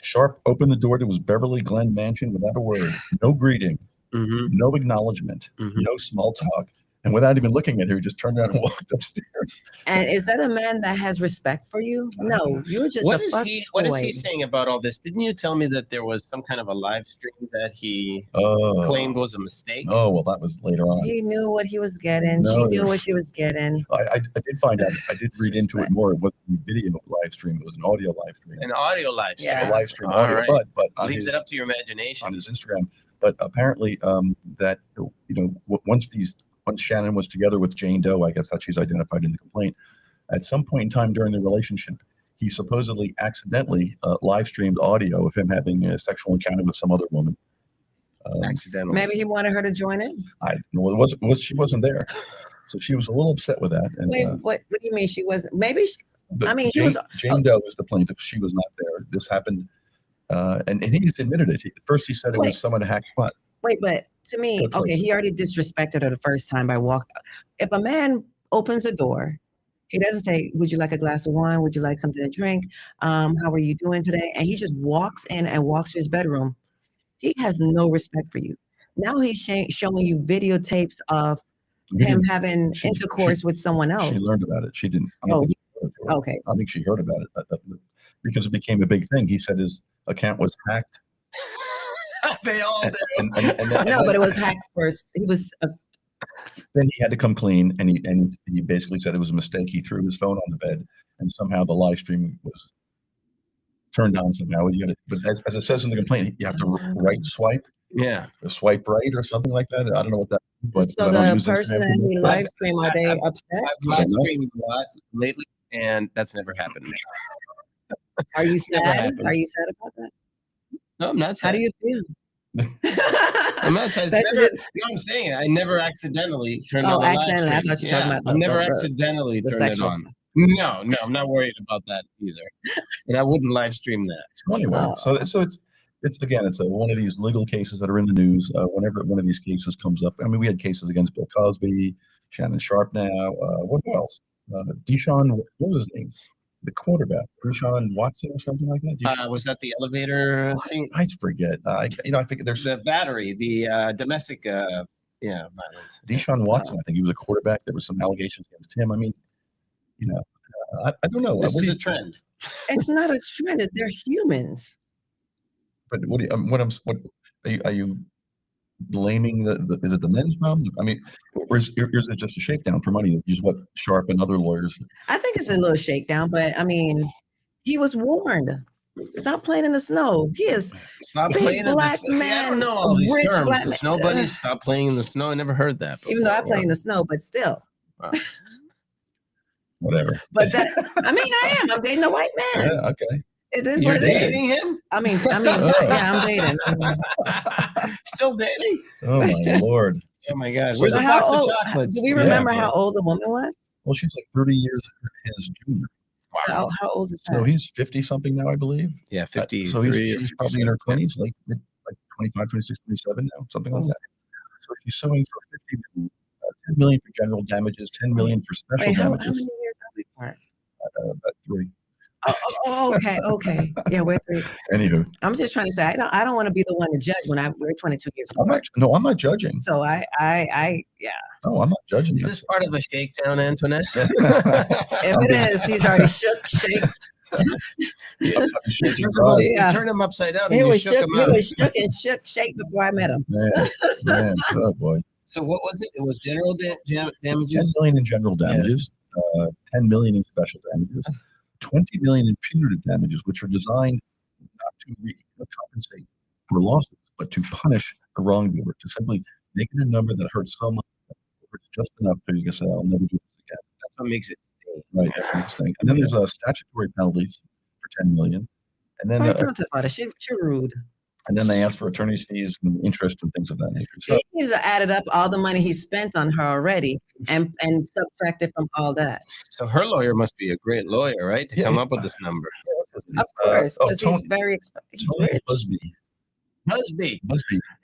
[SPEAKER 2] Sharp opened the door to his Beverly Glen mansion without a word, no greeting, no acknowledgement, no small talk. And without even looking at her, he just turned around and walked upstairs.
[SPEAKER 1] And is that a man that has respect for you? No, you're just
[SPEAKER 3] What is he saying about all this? Didn't you tell me that there was some kind of a live stream that he claimed was a mistake?
[SPEAKER 2] Oh, well, that was later on.
[SPEAKER 1] He knew what he was getting. She knew what she was getting.
[SPEAKER 2] I did find out. I did read into it more. It wasn't a video live stream. It was an audio live stream.
[SPEAKER 3] An audio live stream.
[SPEAKER 2] Yeah. A live stream audio,
[SPEAKER 3] right.
[SPEAKER 2] but
[SPEAKER 3] leaves it up to your imagination.
[SPEAKER 2] On his Instagram. But apparently that, you know, once Shannon was together with Jane Doe, I guess that she's identified in the complaint, at some point in time during the relationship, he supposedly accidentally live streamed audio of him having a sexual encounter with some other woman.
[SPEAKER 3] Accidentally.
[SPEAKER 1] Maybe he wanted her to join in.
[SPEAKER 2] She wasn't there, so she was a little upset with that. And,
[SPEAKER 1] wait, what do you mean she wasn't? Maybe
[SPEAKER 2] Jane Doe is the plaintiff. She was not there. This happened, and he just admitted it. At first, he said it was someone hacked what?
[SPEAKER 1] Wait, but to me, okay, he already disrespected her the first time by walking. If a man opens the door, he doesn't say, would you like a glass of wine? Would you like something to drink? How are you doing today? And he just walks in and walks to his bedroom. He has no respect for you. Now he's showing you videotapes of him having intercourse with someone else.
[SPEAKER 2] She learned about it. She didn't.
[SPEAKER 1] Okay.
[SPEAKER 2] I think she heard about it because it became a big thing. He said his account was hacked.
[SPEAKER 3] They all did.
[SPEAKER 1] No, but it was hacked first. He was.
[SPEAKER 2] Then he had to come clean, and he basically said it was a mistake. He threw his phone on the bed, and somehow the live stream was turned on somehow. You got to, but as it says in the complaint, you have to right swipe.
[SPEAKER 3] Yeah,
[SPEAKER 2] or swipe right or something like that. I don't know what that.
[SPEAKER 1] But so the person that he live stream, are they upset?
[SPEAKER 3] I've live streamed a lot lately, and that's never happened.
[SPEAKER 1] Are you sad? Are you sad about that?
[SPEAKER 3] No, I'm not sad.
[SPEAKER 1] How do you feel?
[SPEAKER 3] I'm not saying it's never, I'm saying I never accidentally turned on the
[SPEAKER 1] accidentally.
[SPEAKER 3] live stream.
[SPEAKER 1] I thought you were talking about
[SPEAKER 3] I've never accidentally turned it on. No, I'm not worried about that either, and I wouldn't live stream that.
[SPEAKER 2] So anyway, so it's again, it's one of these legal cases that are in the news. Whenever one of these cases comes up, I mean, we had cases against Bill Cosby, Shannon Sharp. Now, what else? Deshaun, what was his name? The quarterback, Deshaun Watson or something like that.
[SPEAKER 3] Was that the elevator thing?
[SPEAKER 2] I forget. I think there's
[SPEAKER 3] the battery, the domestic, violence.
[SPEAKER 2] Deshaun Watson. I think he was a quarterback. There were some allegations against him. I mean, I don't know.
[SPEAKER 3] This is a trend.
[SPEAKER 1] It's not a trend. They're humans.
[SPEAKER 2] But are you blaming is it the men's problem? I mean, or is it just a shakedown for money? Which is what Sharp and other lawyers.
[SPEAKER 1] I think it's a little shakedown, but I mean, he was warned. Stop playing in the snow. He is
[SPEAKER 3] stop playing
[SPEAKER 1] black
[SPEAKER 3] in the snow.
[SPEAKER 1] man.
[SPEAKER 3] I don't know all these terms.
[SPEAKER 1] The
[SPEAKER 3] snow buddies, stop playing in the snow. I never heard that before.
[SPEAKER 1] Even though I play in the snow, but still.
[SPEAKER 3] Wow.
[SPEAKER 2] Whatever.
[SPEAKER 1] But I'm dating a white man.
[SPEAKER 2] Yeah, okay.
[SPEAKER 1] It is
[SPEAKER 3] You're
[SPEAKER 1] what it
[SPEAKER 3] dating
[SPEAKER 1] is.
[SPEAKER 3] him?
[SPEAKER 1] I mean, yeah, I'm dating.
[SPEAKER 3] Still dating?
[SPEAKER 2] Oh my Lord.
[SPEAKER 3] Oh my God.
[SPEAKER 1] So
[SPEAKER 3] Where's the box of chocolates?
[SPEAKER 1] Do we remember how old the woman was?
[SPEAKER 2] Well, she's like 30 years his junior.
[SPEAKER 1] Wow. How old is that?
[SPEAKER 2] So he's 50 something now, I believe.
[SPEAKER 3] Yeah, 53.
[SPEAKER 2] So she's probably in her 20s, like 25, 26, 27 now, something like that. So she's suing for 50 million, 10 million for general damages, 10 million for special damages.
[SPEAKER 1] How many years are we apart?
[SPEAKER 2] About 3.
[SPEAKER 1] Okay. Yeah, we're 3.
[SPEAKER 2] Anywho,
[SPEAKER 1] I'm just trying to say I don't want to be the one to judge when we're 22 years old.
[SPEAKER 2] I'm not judging.
[SPEAKER 1] So I yeah.
[SPEAKER 2] No, I'm not judging.
[SPEAKER 3] Is this part of a shakedown, Antoinette?
[SPEAKER 1] If it is, he's already shaked.
[SPEAKER 3] Turn him upside down.
[SPEAKER 1] He
[SPEAKER 3] and
[SPEAKER 1] was
[SPEAKER 3] shook him out.
[SPEAKER 1] He was shake before I met him.
[SPEAKER 2] Man, oh boy.
[SPEAKER 3] So what was it? It was general damages.
[SPEAKER 2] 10 million in general damages, 10 million in special damages, 20 million in punitive damages, which are designed not to compensate for losses, but to punish the wrongdoer, to simply make it a number that hurts so much, it's just enough so you can say, I'll never do this again.
[SPEAKER 3] That's what makes it stay.
[SPEAKER 2] Right, that's what makes it stay. And then there's statutory penalties for 10 million. And then
[SPEAKER 1] she's rude.
[SPEAKER 2] And then they ask for attorney's fees and interest and things of that nature. So
[SPEAKER 1] he needs to add up all the money he spent on her already and subtract it from all that.
[SPEAKER 3] So her lawyer must be a great lawyer, right? To come up with this number.
[SPEAKER 1] Of course, because he's very expensive.
[SPEAKER 2] Busby.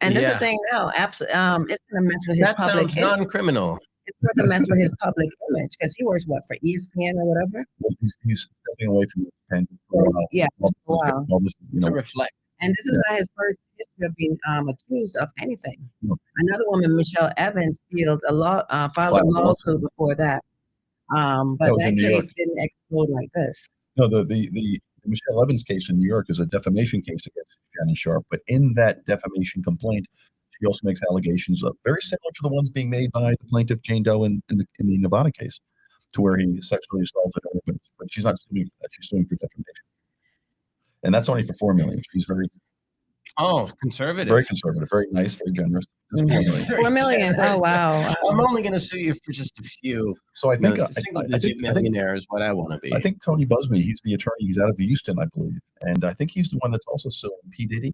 [SPEAKER 1] And this is the thing now. It's going to mess with his public image.
[SPEAKER 3] That sounds non-criminal.
[SPEAKER 1] It's going to mess with his public image because he works, for ESPN or whatever?
[SPEAKER 2] Well, he's stepping away from ESPN for a while.
[SPEAKER 1] Yeah,
[SPEAKER 3] To reflect.
[SPEAKER 1] And this is not his first history of being accused of anything. No. Another woman, Michelle Evans, filed a lawsuit before that. But that case didn't explode like this.
[SPEAKER 2] No, the Michelle Evans case in New York is a defamation case against Shannon Sharp. But in that defamation complaint, she also makes allegations very similar to the ones being made by the plaintiff Jane Doe in the Nevada case, to where he sexually assaulted her. But she's not suing for that; she's suing for defamation. And that's only for $4 million. She's very
[SPEAKER 3] conservative.
[SPEAKER 2] Very conservative, very nice, very generous. $4 million.
[SPEAKER 1] $4 million. Oh wow.
[SPEAKER 3] I'm only going to sue you for just a few.
[SPEAKER 2] So I think
[SPEAKER 3] single-digit millionaire is what I want to be.
[SPEAKER 2] I think Tony Busby, he's the attorney. He's out of Houston, I believe, and I think he's the one that's also suing P. Diddy.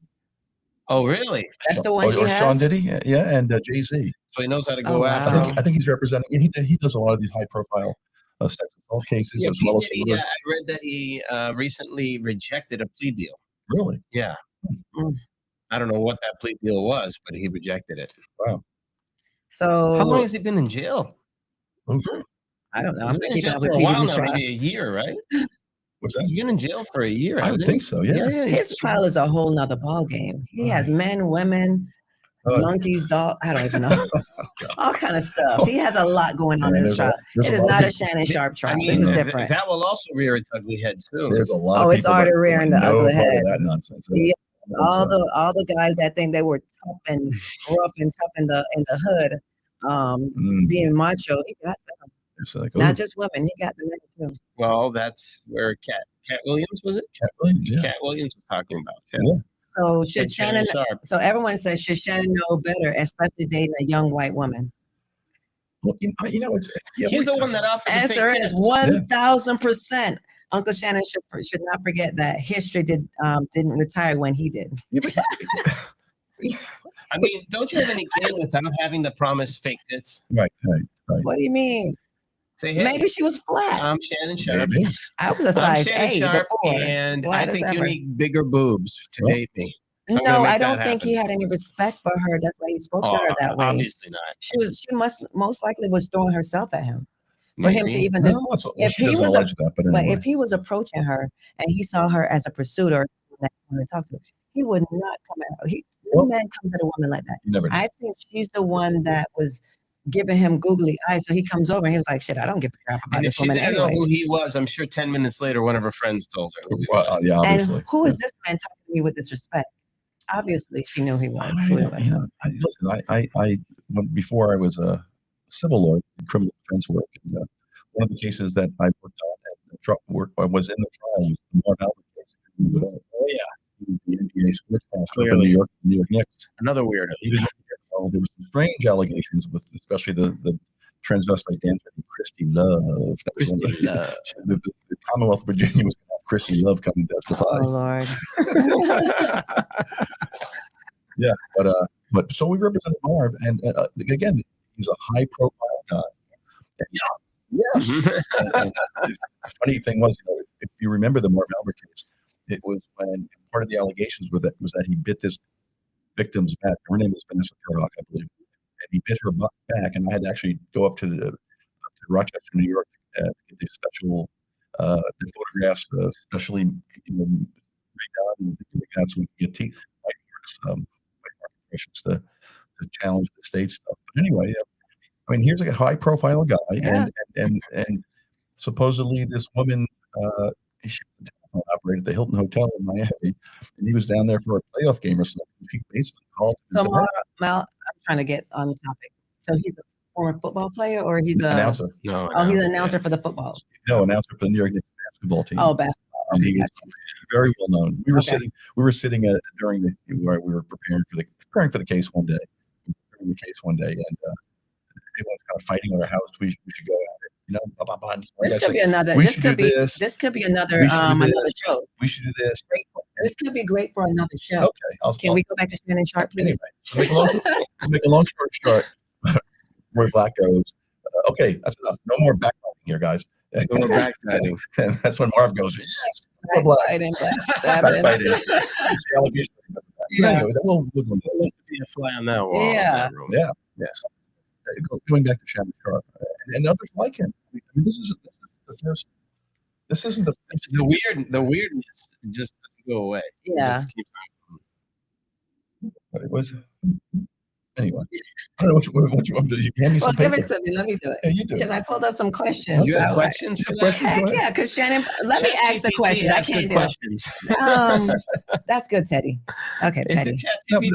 [SPEAKER 3] Oh, really?
[SPEAKER 1] That's the one.
[SPEAKER 2] Or Sean Diddy, yeah, and Jay-Z.
[SPEAKER 3] So he knows how to go after.
[SPEAKER 2] I think he's representing. He does a lot of these high-profile sex assault cases as well as.
[SPEAKER 3] I read that he recently rejected a plea deal.
[SPEAKER 2] Really?
[SPEAKER 3] Yeah. I don't know what that plea deal was, but he rejected it.
[SPEAKER 2] Wow.
[SPEAKER 1] So
[SPEAKER 3] how long has he been in jail?
[SPEAKER 1] I don't know.
[SPEAKER 3] I'm been in jail for a while now, maybe a year, right?
[SPEAKER 2] What's that?
[SPEAKER 3] You've been in jail for a year.
[SPEAKER 2] I would think so. Yeah.
[SPEAKER 1] His trial is a whole nother ball game. He has men, women, monkeys, dog. I don't even know. All kind of stuff. He has a lot going on in his trial. It is not a Shannon Sharp trial. This is different.
[SPEAKER 3] That will also rear its ugly head too.
[SPEAKER 2] There's a lot.
[SPEAKER 1] Oh, it's already rearing the ugly head.
[SPEAKER 2] That nonsense.
[SPEAKER 1] Yeah. All the guys that think they were tough and rough and tough in the hood, being macho, he got them.
[SPEAKER 2] So like,
[SPEAKER 1] not just women. He got the men too.
[SPEAKER 3] Well, that's where Cat Williams, was it?
[SPEAKER 2] Cat Williams, yeah.
[SPEAKER 3] Cat Williams was talking about.
[SPEAKER 2] Yeah.
[SPEAKER 1] So should Shannon? So everyone says, should Shannon know better, especially dating a young white woman?
[SPEAKER 2] Well, you know,
[SPEAKER 3] he's the one that offered.
[SPEAKER 1] Answer is 1,000%. Uncle Shannon should not forget that history didn't retire when he did.
[SPEAKER 3] I mean, don't you have any gain without having to promise fake tits?
[SPEAKER 2] Right.
[SPEAKER 1] What do you mean?
[SPEAKER 3] Say, hey,
[SPEAKER 1] maybe she was flat.
[SPEAKER 3] I'm Shannon Sharp.
[SPEAKER 1] I was a size 8
[SPEAKER 3] Sharp,
[SPEAKER 1] before,
[SPEAKER 3] and I think you need bigger boobs to date me.
[SPEAKER 1] So no, I don't think he had any respect for her. That's why he spoke to her that way.
[SPEAKER 3] Obviously not.
[SPEAKER 1] She most likely was throwing herself at him. For
[SPEAKER 3] Maybe.
[SPEAKER 1] him to even
[SPEAKER 2] if
[SPEAKER 1] he was approaching her and he saw her as a pursuer that he wanted to talk to, he would not come at her. No man comes at a woman like that. I think she's the one that was giving him googly eyes. So he comes over and he was like, "Shit, I don't give a crap about this woman."
[SPEAKER 3] And if she didn't know who he was, I'm sure 10 minutes later, one of her friends told her.
[SPEAKER 2] Yeah, obviously.
[SPEAKER 1] And who is this man talking to me with this respect? Obviously, she knew he was.
[SPEAKER 2] Listen, before I was a civil lawyer, criminal defense work, and one of the cases that I worked on and was in the trial was the Marv Albert case.
[SPEAKER 3] Oh yeah,
[SPEAKER 2] he was the NBA sports pastor for New York Knicks.
[SPEAKER 3] Another weirdo.
[SPEAKER 2] There were some strange allegations with, especially the transvestite dancer Christy Love. The Commonwealth of Virginia was going to have Christy Love come and testify.
[SPEAKER 1] Oh Lord.
[SPEAKER 2] Yeah, but so we represented Marv, and again, he's a high-profile guy. And the funny thing was, if you remember the Marv Albert case, it was when part of the allegations was that he bit this victim's back. Her name was Vanessa Turlock, I believe, and he bit her back, and I had to actually go up to Rochester, New York, to get these special photographs, especially redone, and that's when you get teeth white marks to challenge the state stuff. But anyway, I mean, here's a high-profile guy, and supposedly this woman, she was a telephone operator at the Hilton Hotel in Miami, and he was down there for a playoff game or something. She basically called him.
[SPEAKER 1] So, Mal, I'm trying to get on the topic. So he's a former football player, or he's an
[SPEAKER 2] announcer?
[SPEAKER 1] He's an announcer for the football.
[SPEAKER 2] No, announcer for the New York Knicks basketball team.
[SPEAKER 1] Oh, basketball.
[SPEAKER 2] And he was very well known. We were sitting during where we were preparing for the case one day. And everyone's kind of fighting on our house. We should go at it.
[SPEAKER 1] This could be another. This could be another show.
[SPEAKER 2] We should do this.
[SPEAKER 1] This could be great for another show.
[SPEAKER 2] Okay.
[SPEAKER 1] Can we go back to Shannon Sharp, please?
[SPEAKER 2] Anyway, to make a long story short, Roy Black goes, okay, that's enough. No more backbiting here, guys.
[SPEAKER 3] No more backbiting.
[SPEAKER 2] And that's when Marv goes, yes,
[SPEAKER 1] backbiting.
[SPEAKER 2] Yeah. We'll
[SPEAKER 3] be a fly on that wall.
[SPEAKER 1] Yeah.
[SPEAKER 2] Yes. Going back to Shannon Sharp and others like him. I mean, this isn't the first.
[SPEAKER 3] The weirdness just doesn't go away.
[SPEAKER 1] Yeah.
[SPEAKER 3] It just keeps
[SPEAKER 2] on. But it was anyway. I don't know what you want to do. You hand me some
[SPEAKER 1] paper.
[SPEAKER 2] Give it
[SPEAKER 1] to me. Let me do it.
[SPEAKER 2] Yeah, you do.
[SPEAKER 1] Because I pulled up some questions.
[SPEAKER 3] You have questions for that?
[SPEAKER 1] Yeah, because Shannon, let me ask the question. I can't do questions. That's good, Teddy. Okay, Teddy. We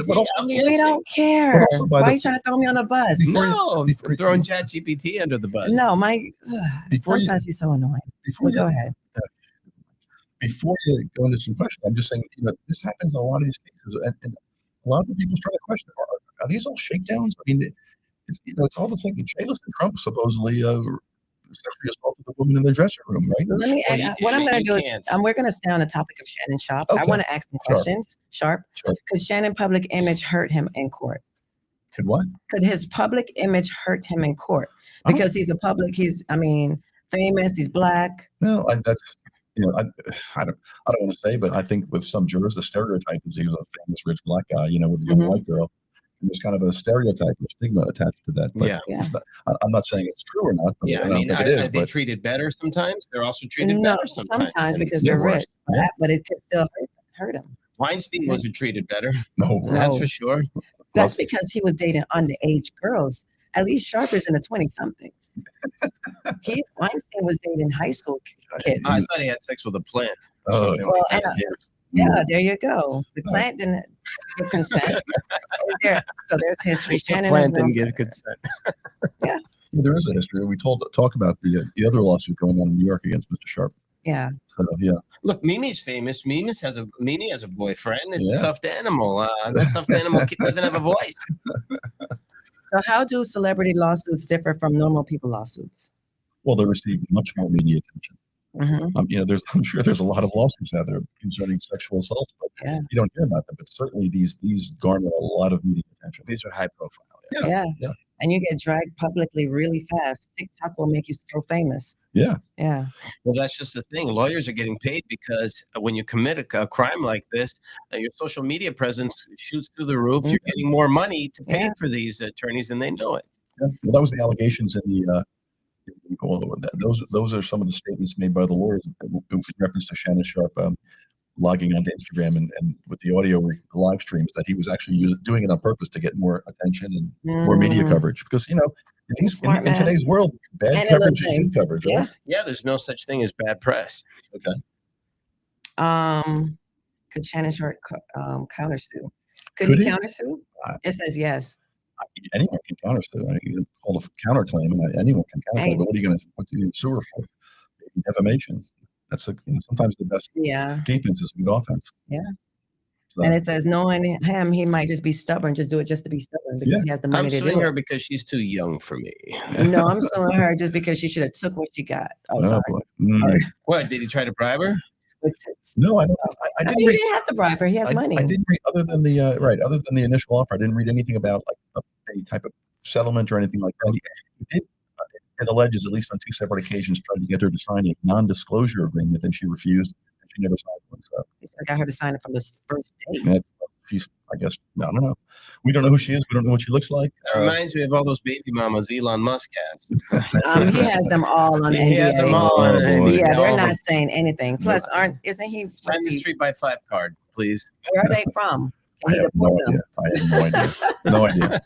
[SPEAKER 1] don't care. Why are you trying to throw me on the bus?
[SPEAKER 3] I'm throwing ChatGPT under the bus.
[SPEAKER 1] No, sometimes he's so annoying. Go ahead.
[SPEAKER 2] Before you go into some questions, I'm just saying, this happens in a lot of these cases, and a lot of the people start to question: Are these all shakedowns? I mean, it's all the same. Chalice and Trump supposedly sexually assaulted the woman in the dressing room, right?
[SPEAKER 1] Let me. What I'm going to do is, we're going to stay on the topic of Shannon Sharp. Okay. I want to ask some questions, Sharp, because Shannon public image hurt him in court.
[SPEAKER 2] Could what?
[SPEAKER 1] Could his public image hurt him in court because he's famous. He's black.
[SPEAKER 2] No, that's. I don't want to say, but I think with some jurors, the stereotype is he was a famous rich black guy, with a young white girl. And there's kind of a stereotype or stigma attached to that. But I'm not saying it's true or not. But I don't think it is.
[SPEAKER 3] Are they treated better sometimes? They're also treated better sometimes.
[SPEAKER 1] Because they're rich. Yeah. But it could still hurt them.
[SPEAKER 3] Weinstein wasn't treated better.
[SPEAKER 2] No.
[SPEAKER 3] That's for sure.
[SPEAKER 1] That's because he was dating underage girls. At least Sharp is in the 20-somethings. Weinstein was dating high school kids.
[SPEAKER 3] I thought he had sex with a plant.
[SPEAKER 2] Oh,
[SPEAKER 1] yeah, there you go. The plant didn't give consent. So there's history. Shannon
[SPEAKER 3] plant didn't give consent.
[SPEAKER 1] Yeah.
[SPEAKER 2] there is a history. We talk about the other lawsuit going on in New York against Mr. Sharp.
[SPEAKER 1] Yeah.
[SPEAKER 2] So yeah.
[SPEAKER 3] Look, Mimi's famous. Mimi has a boyfriend. It's a stuffed animal. That stuffed animal doesn't have a voice.
[SPEAKER 1] So how do celebrity lawsuits differ from normal people lawsuits?
[SPEAKER 2] Well, they receive much more media attention.
[SPEAKER 1] Mm-hmm.
[SPEAKER 2] I'm sure there's a lot of lawsuits out there concerning sexual assault, but you don't hear about them. But certainly these garner a lot of media attention.
[SPEAKER 3] These are high profile.
[SPEAKER 1] Yeah. And you get dragged publicly really fast. TikTok will make you so famous.
[SPEAKER 2] Yeah.
[SPEAKER 3] Well, that's just the thing. Lawyers are getting paid because when you commit a crime like this, your social media presence shoots through the roof. You're getting more money to pay for these attorneys, and they know it.
[SPEAKER 2] Yeah. Well, that was the allegations in the. Those are some of the statements made by the lawyers in reference to Shannon Sharp logging onto Instagram and with the audio live streams that he was actually doing it on purpose to get more attention and more media coverage because in today's world, bad coverage is good coverage. Right?
[SPEAKER 3] Yeah. There's no such thing as bad press.
[SPEAKER 2] Okay.
[SPEAKER 1] Could Shannon Sharp countersue? Could he countersue? It says yes.
[SPEAKER 2] Anyone can countersue. You call a counterclaim, and anyone can countersue. But what's he going to sue her for? Defamation. That's sometimes the best defense is good offense.
[SPEAKER 1] Yeah. So, and it says, knowing him, he might just be stubborn, just do it just to be stubborn because he has the money to do it.
[SPEAKER 3] I'm suing her because she's too young for me.
[SPEAKER 1] No, I'm suing her just because she should have took what she got. Oh, sorry.
[SPEAKER 3] What, did he try to bribe her?
[SPEAKER 2] No, I don't. I didn't.
[SPEAKER 1] He didn't have to bribe her. He has money.
[SPEAKER 2] I didn't read other than the initial offer. I didn't read anything about like any type of settlement or anything like that. He did. It alleges, at least on 2 separate occasions, tried to get her to sign a non-disclosure agreement, and she refused, and she never signed one. So
[SPEAKER 1] I got her to sign it from the first date.
[SPEAKER 2] She's, I guess, I don't know. We don't know who she is. We don't know what she looks like.
[SPEAKER 3] That reminds me of all those baby mamas Elon Musk has.
[SPEAKER 1] He has them all on NDA.
[SPEAKER 3] He has them all on NDA.
[SPEAKER 1] Yeah, they're not saying anything. Plus, isn't he?
[SPEAKER 3] Sign the street by flap card, please.
[SPEAKER 1] Where are they from?
[SPEAKER 2] I have no idea. No idea.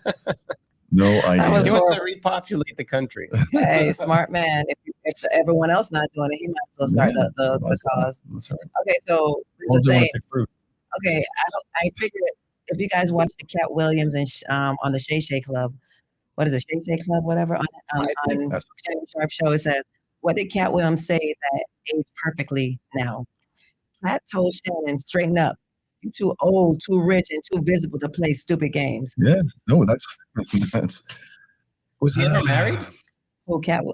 [SPEAKER 2] No idea.
[SPEAKER 3] He wants to repopulate the country.
[SPEAKER 1] Hey, smart man. If everyone else not doing it, he might as well start the cause.
[SPEAKER 2] That's right.
[SPEAKER 1] Okay, so okay, I figured if you guys watch the Cat Williams and on the Shay Shay Club, what is it, Shay Shay Club, whatever, on Shannon Sharp show, it says, what did Cat Williams say that aged perfectly now? Cat told Shannon, straighten up. You're too old, too rich, and too visible to play stupid games.
[SPEAKER 2] Yeah, no, that's.
[SPEAKER 3] Was he ever married?
[SPEAKER 1] Who, Cat?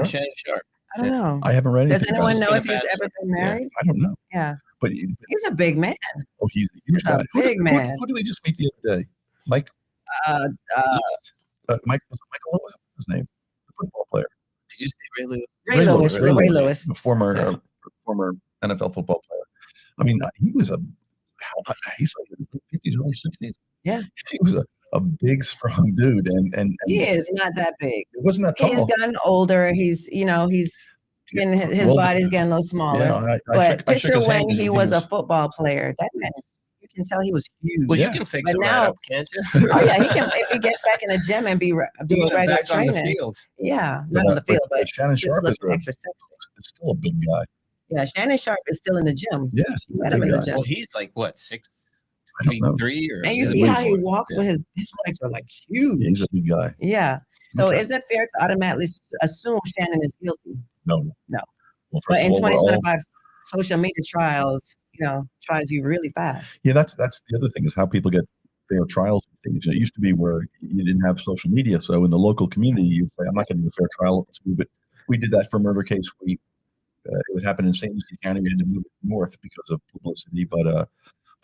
[SPEAKER 3] Shannon Sharp.
[SPEAKER 1] I don't know.
[SPEAKER 2] I haven't read anything.
[SPEAKER 1] Does anyone know if he's ever been married?
[SPEAKER 2] I don't know.
[SPEAKER 1] Yeah.
[SPEAKER 2] But
[SPEAKER 1] he's a big man.
[SPEAKER 2] Oh, he's a huge guy.
[SPEAKER 1] Big man.
[SPEAKER 2] Who did we just meet the other day? Mike. Michael. What was his name? The football player.
[SPEAKER 3] Did you say Ray Lewis?
[SPEAKER 1] Ray Lewis.
[SPEAKER 2] The former NFL football player. I mean, he's like in his 50s, early 60s.
[SPEAKER 1] Yeah.
[SPEAKER 2] He was a big, strong dude, and
[SPEAKER 1] he is not that big.
[SPEAKER 2] It wasn't that tall.
[SPEAKER 1] He's gotten older. His body's getting a little smaller.
[SPEAKER 2] Yeah,
[SPEAKER 1] but picture when he was a football player. That man, you can tell he was huge.
[SPEAKER 3] Well, you can fix it right up, can't you?
[SPEAKER 1] Oh yeah, he can if he gets back in the gym and do a regular training.
[SPEAKER 3] On the field.
[SPEAKER 1] Yeah, not on the field, but
[SPEAKER 2] Shannon Sharp is still a big guy.
[SPEAKER 1] Yeah, Shannon Sharp is still in the gym.
[SPEAKER 2] Yeah,
[SPEAKER 1] met him in the gym.
[SPEAKER 3] Well, he's like what, 6'3" or?
[SPEAKER 1] And you see how he walks with his legs are like huge.
[SPEAKER 2] He's a big guy.
[SPEAKER 1] Yeah. So is it fair to automatically assume Shannon is guilty?
[SPEAKER 2] No.
[SPEAKER 1] Well, but in 2025, social media trials, tries you really fast.
[SPEAKER 2] Yeah, that's the other thing is how people get fair trials and things. It used to be where you didn't have social media, so in the local community, you'd say, "I'm not getting a fair trial. Let's move it." We did that for a murder case. It would happen in St. Lucie County. We had to move it north because of publicity, but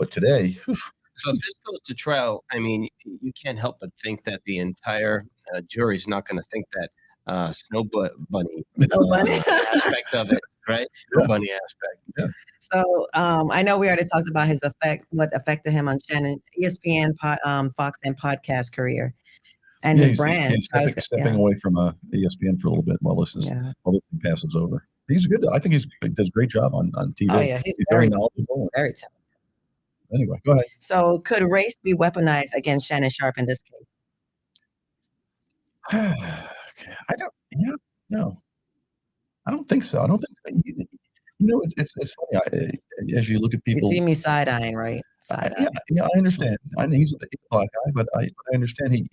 [SPEAKER 2] today.
[SPEAKER 3] So if this goes to trial, I mean, you can't help but think that the entire jury is not going to think that Snow Bunny aspect of it, right? Snow Bunny aspect.
[SPEAKER 2] Yeah.
[SPEAKER 1] So I know we already talked about what affected him on Shannon, ESPN, Fox, and podcast career, and his brand.
[SPEAKER 2] He's stepping away from ESPN for a little bit while this passes over. He's good. I think he does a great job on TV.
[SPEAKER 1] Oh yeah, he's
[SPEAKER 2] very knowledgeable,
[SPEAKER 1] very talented.
[SPEAKER 2] Anyway, go ahead.
[SPEAKER 1] So, could race be weaponized against Shannon Sharp in this case?
[SPEAKER 2] I don't. No, I don't think so. I don't think. It's funny. As you look at people,
[SPEAKER 1] you see me side eyeing, right?
[SPEAKER 2] Yeah, I understand. I mean, he's a black guy, but I understand he.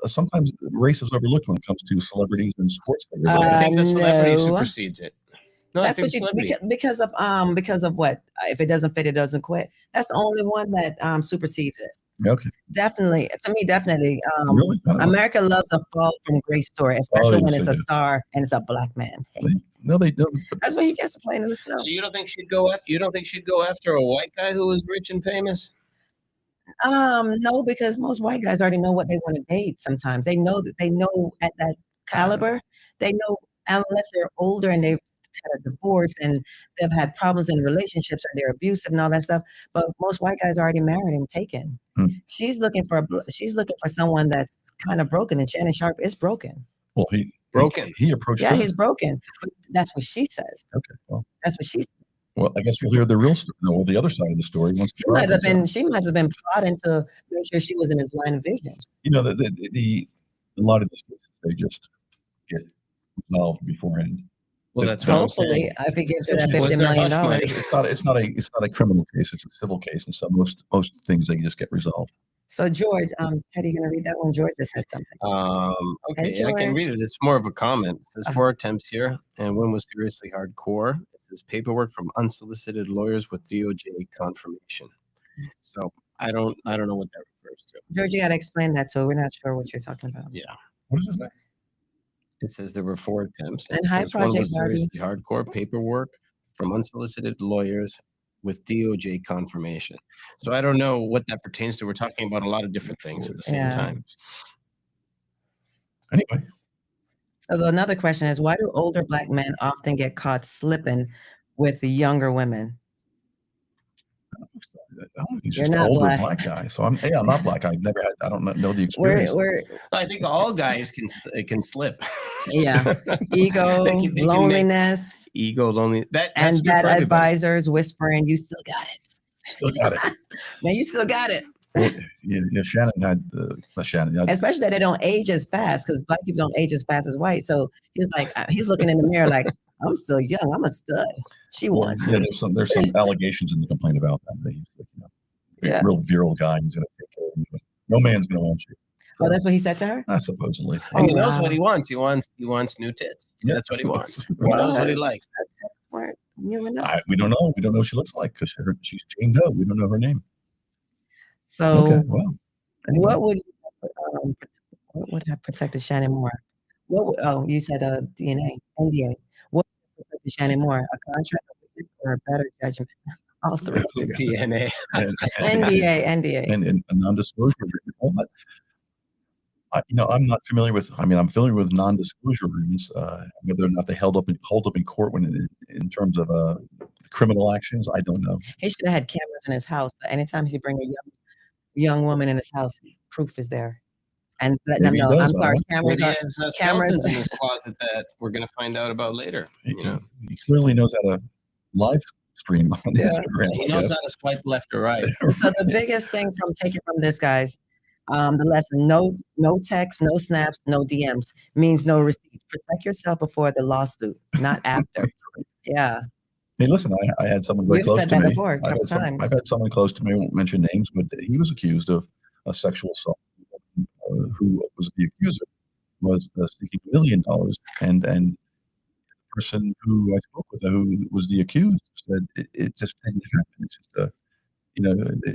[SPEAKER 2] sometimes race is overlooked when it comes to celebrities and sports figures.
[SPEAKER 3] I think the celebrity
[SPEAKER 1] No.
[SPEAKER 3] supersedes it. No,
[SPEAKER 1] That's what you because of what? If it doesn't fit, it doesn't quit. That's the only one that supersedes it.
[SPEAKER 2] Okay.
[SPEAKER 1] Definitely, to me, definitely.
[SPEAKER 2] Really?
[SPEAKER 1] America loves a fall from grace story, especially when it's a star and it's a black man.
[SPEAKER 2] No, they don't.
[SPEAKER 1] That's why he gets to play in the snow.
[SPEAKER 3] So you don't think she'd go after a white guy who was rich and famous?
[SPEAKER 1] No, because most white guys already know what they want to date. Sometimes they know at that caliber, they know unless they're older and they've had a divorce and they've had problems in relationships and they're abusive and all that stuff. But most white guys are already married and taken. She's looking for someone that's kind of broken, and Shannon Sharp is broken.
[SPEAKER 2] Well, he approached.
[SPEAKER 1] Yeah, he's broken. But that's what she says.
[SPEAKER 2] Okay, well,
[SPEAKER 1] that's what she says.
[SPEAKER 2] Well, I guess we'll hear the real story. No, the other side of the story.
[SPEAKER 1] She might have been plotting to make sure she was in his line of vision.
[SPEAKER 2] You know, a lot of these cases, they just get resolved beforehand.
[SPEAKER 3] Well, that's
[SPEAKER 1] hopefully if he gives her that $50 million.
[SPEAKER 2] It's not a criminal case. It's a civil case, and so most things they just get resolved.
[SPEAKER 1] So George, Teddy, you gonna read that one? George just said something.
[SPEAKER 3] Okay, hey, I can read it. It's more of a comment. It says 4 attempts here, and one was seriously hardcore. It says paperwork from unsolicited lawyers with DOJ confirmation. So I don't know what that refers to.
[SPEAKER 1] George, you gotta explain that, so we're not sure what you're talking about.
[SPEAKER 3] Yeah.
[SPEAKER 2] What does it say?
[SPEAKER 3] It says there were 4 attempts.
[SPEAKER 1] And high project
[SPEAKER 3] one was seriously hardcore paperwork from unsolicited lawyers with DOJ confirmation. So I don't know what that pertains to. We're talking about a lot of different things at the same time.
[SPEAKER 2] Anyway.
[SPEAKER 1] So another question is, why do older black men often get caught slipping with the younger women?
[SPEAKER 2] He's just an older black guy. So I'm not black. I don't know the experience.
[SPEAKER 3] I think all guys can slip.
[SPEAKER 1] Yeah. Ego, loneliness.
[SPEAKER 3] That's
[SPEAKER 1] bad advisors whispering, you still got it.
[SPEAKER 2] Still got it.
[SPEAKER 1] Man, you still got it.
[SPEAKER 2] Well, Shannon had
[SPEAKER 1] especially that they don't age as fast, because black people don't age as fast as white. So he's looking in the mirror like, I'm still young. I'm a stud. She wants.
[SPEAKER 2] Yeah, there's some allegations in the complaint about that. Real virile guy. He's going to take care of you. No man's going to want you.
[SPEAKER 1] Oh, that's what he said to her?
[SPEAKER 2] Supposedly.
[SPEAKER 3] And he knows what he wants. He wants new tits. Yeah. That's what he wants. He knows what he likes.
[SPEAKER 1] You never know.
[SPEAKER 2] We don't know. We don't know what she looks like because she's Jane Doe. We don't know her name.
[SPEAKER 1] So,
[SPEAKER 2] okay, well, anyway.
[SPEAKER 1] What would have protected Shannon more? You said DNA, NDA. What would have protected Shannon more? A contract or a better judgment? All three.
[SPEAKER 3] DNA.
[SPEAKER 1] NDA.
[SPEAKER 2] And a non-disclosure agreement. I'm not familiar with. I'm familiar with non-disclosure agreements. Whether or not they hold up in court when in terms of criminal actions, I don't know.
[SPEAKER 1] He should have had cameras in his house. Anytime he bring a young woman in his house, proof is there, and let them know. I'm sorry, cameras
[SPEAKER 3] in his closet that we're going to find out about later.
[SPEAKER 2] He clearly knows how to live stream on Instagram.
[SPEAKER 3] He knows how to swipe left or right.
[SPEAKER 1] So the biggest thing from this, guys. The lesson: no text, no snaps, no DMs means no receipts. Protect yourself before the lawsuit, not after. Yeah.
[SPEAKER 2] Hey, listen, I had someone very close to me.
[SPEAKER 1] Before,
[SPEAKER 2] I've had someone close to me. I won't mention names, but he was accused of a sexual assault. Who was the accuser was seeking $1 million, and the person who I spoke with, who was the accused, said it just didn't happen. It's just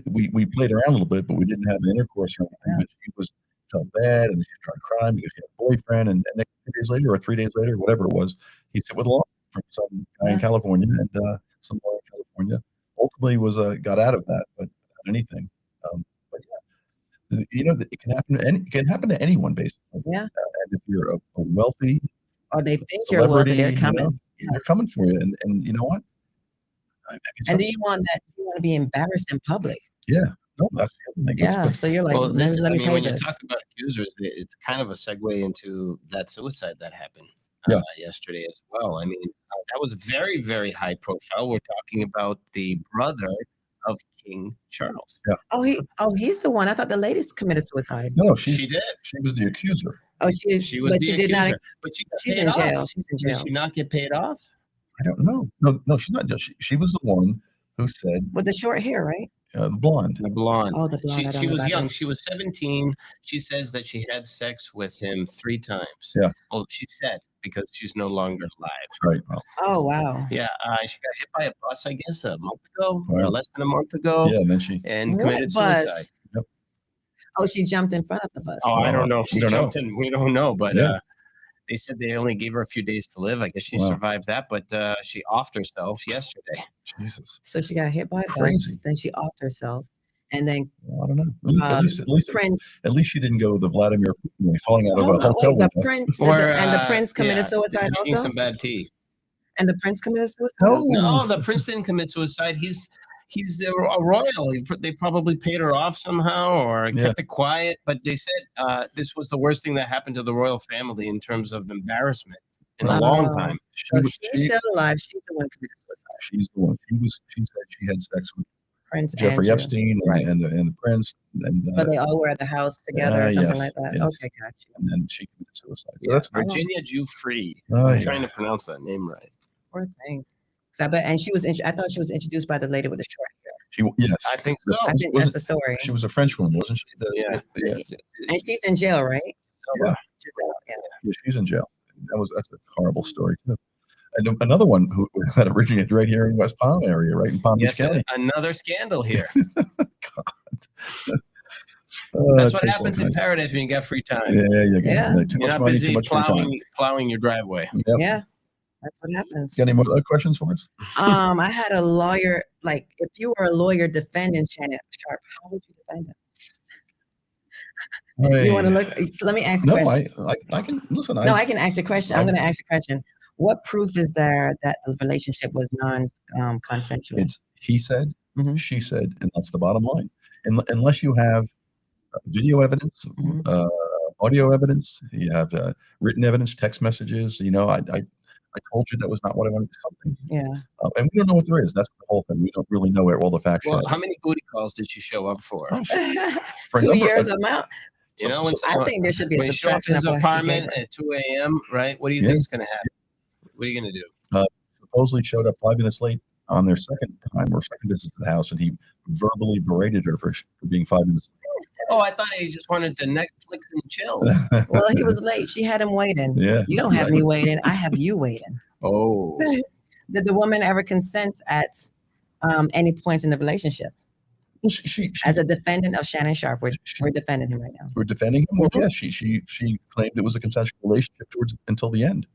[SPEAKER 2] we played around a little bit, but we didn't have the intercourse or anything. But she felt bad, and she started crying because she had a boyfriend. And 2 days later, or 3 days later, whatever it was, he said with a law from some guy in California, and some lawyer in California ultimately got out of that, but without anything. But it can happen to anyone basically.
[SPEAKER 1] Yeah.
[SPEAKER 2] And if you're a wealthy,
[SPEAKER 1] or they think you're wealthy, they're coming.
[SPEAKER 2] They're coming for you, and you know what?
[SPEAKER 1] And do you want to be embarrassed in public?
[SPEAKER 2] Yeah. No, that's the other thing.
[SPEAKER 1] Yeah. So you're like,
[SPEAKER 3] when you talk about accusers, it's kind of a segue into that suicide that happened yesterday as well. I mean, that was very, very high profile. We're talking about the brother of King Charles.
[SPEAKER 2] Yeah.
[SPEAKER 1] He's the one. I thought the lady committed suicide.
[SPEAKER 2] No, she did. She was the accuser.
[SPEAKER 1] Oh, she was the accuser. Not,
[SPEAKER 3] but
[SPEAKER 1] she's in jail. She's in jail.
[SPEAKER 3] Did she not get paid off?
[SPEAKER 2] I don't know. No, she's not. She was the one who said
[SPEAKER 1] with the short hair, right?
[SPEAKER 2] The blonde.
[SPEAKER 3] The blonde.
[SPEAKER 1] Oh, the blonde.
[SPEAKER 3] She was young. She was 17. She says that she had sex with him 3 times.
[SPEAKER 2] Yeah.
[SPEAKER 3] Well, she said, because she's no longer alive.
[SPEAKER 2] Right. Well,
[SPEAKER 1] oh, wow.
[SPEAKER 3] Yeah. She got hit by a bus, I guess, a month ago, or less than a month ago.
[SPEAKER 2] Yeah, and then
[SPEAKER 3] committed suicide.
[SPEAKER 2] Yep.
[SPEAKER 1] Oh, she jumped in front of the bus.
[SPEAKER 3] Oh, I don't know if she jumped in. We don't know, but they said they only gave her a few days to live. I guess she survived that, but she offed herself yesterday.
[SPEAKER 2] Jesus.
[SPEAKER 1] So she got hit by a
[SPEAKER 2] Crazy.
[SPEAKER 1] bus, then she offed herself, and then
[SPEAKER 2] I don't know. At least she didn't go the Vladimir Putin falling out of a hotel window.
[SPEAKER 1] The prince, and the prince committed suicide also.
[SPEAKER 3] Some bad tea.
[SPEAKER 1] And the prince committed suicide.
[SPEAKER 3] No, the prince didn't commit suicide. He's a royal. They probably paid her off somehow or kept it quiet. But they said this was the worst thing that happened to the royal family in terms of embarrassment in a long time.
[SPEAKER 1] She's still alive. She's the one committed suicide.
[SPEAKER 2] She's the one. She said she had sex with
[SPEAKER 1] Prince
[SPEAKER 2] Jeffrey
[SPEAKER 1] Andrew.
[SPEAKER 2] Epstein and the prince.
[SPEAKER 1] But they all were at the house together or something like that.
[SPEAKER 2] Yes.
[SPEAKER 1] Okay, gotcha.
[SPEAKER 2] And then she committed suicide. So that's
[SPEAKER 3] Virginia Giuffre. I'm trying to pronounce that name right.
[SPEAKER 1] Poor thing. And she was. I thought she was introduced by the lady with the short hair.
[SPEAKER 2] Yes,
[SPEAKER 3] I think so.
[SPEAKER 1] I think that's the story.
[SPEAKER 2] She was a French woman, wasn't she?
[SPEAKER 3] Yeah.
[SPEAKER 1] And she's in jail, right?
[SPEAKER 2] Yeah. She's in jail. That's a horrible story too. And another one who that originated right here in West Palm area, right in Palm Beach County.
[SPEAKER 3] Another scandal here.
[SPEAKER 2] God.
[SPEAKER 3] That's what happens in paradise when you got free time.
[SPEAKER 2] Yeah. Too
[SPEAKER 3] You're
[SPEAKER 2] much
[SPEAKER 3] not
[SPEAKER 2] money,
[SPEAKER 3] busy
[SPEAKER 2] too much free time.
[SPEAKER 3] plowing your driveway.
[SPEAKER 2] Yep.
[SPEAKER 1] Yeah. That's what happens.
[SPEAKER 2] Got any more questions for us?
[SPEAKER 1] I had a lawyer. Like, if you were a lawyer defending Shannon Sharpe, how would you defend him? You want to look? Let me ask.
[SPEAKER 2] No, I can listen.
[SPEAKER 1] I can ask a question. I'm going to ask a question. What proof is there that the relationship was non-consensual?
[SPEAKER 2] It's he said, she said, and that's the bottom line. Unless you have video evidence, audio evidence, you have written evidence, text messages. I told you that was not what I wanted to something.
[SPEAKER 1] Yeah.
[SPEAKER 2] And we don't know what there is. That's the whole thing. We don't really know where all the facts are.
[SPEAKER 3] How many booty calls did she show up for?
[SPEAKER 2] For
[SPEAKER 1] 2 years amount.
[SPEAKER 3] I
[SPEAKER 1] think there should be a
[SPEAKER 3] subtraction of his apartment at 2 a.m., right? What do you think is going to happen? What are you going to do?
[SPEAKER 2] Supposedly showed up 5 minutes late on their second visit to the house, and he verbally berated her for being 5 minutes late.
[SPEAKER 3] Oh, I thought he just wanted to Netflix and chill.
[SPEAKER 1] Well, he was late. She had him waiting.
[SPEAKER 2] Yeah.
[SPEAKER 1] You don't have me waiting. I have you waiting.
[SPEAKER 3] Oh.
[SPEAKER 1] Did the woman ever consent at any point in the relationship?
[SPEAKER 2] Well, she
[SPEAKER 1] as a defendant of Shannon Sharpe, we're defending him right now.
[SPEAKER 2] We're defending him. Well, yeah, she claimed it was a consensual relationship until the end.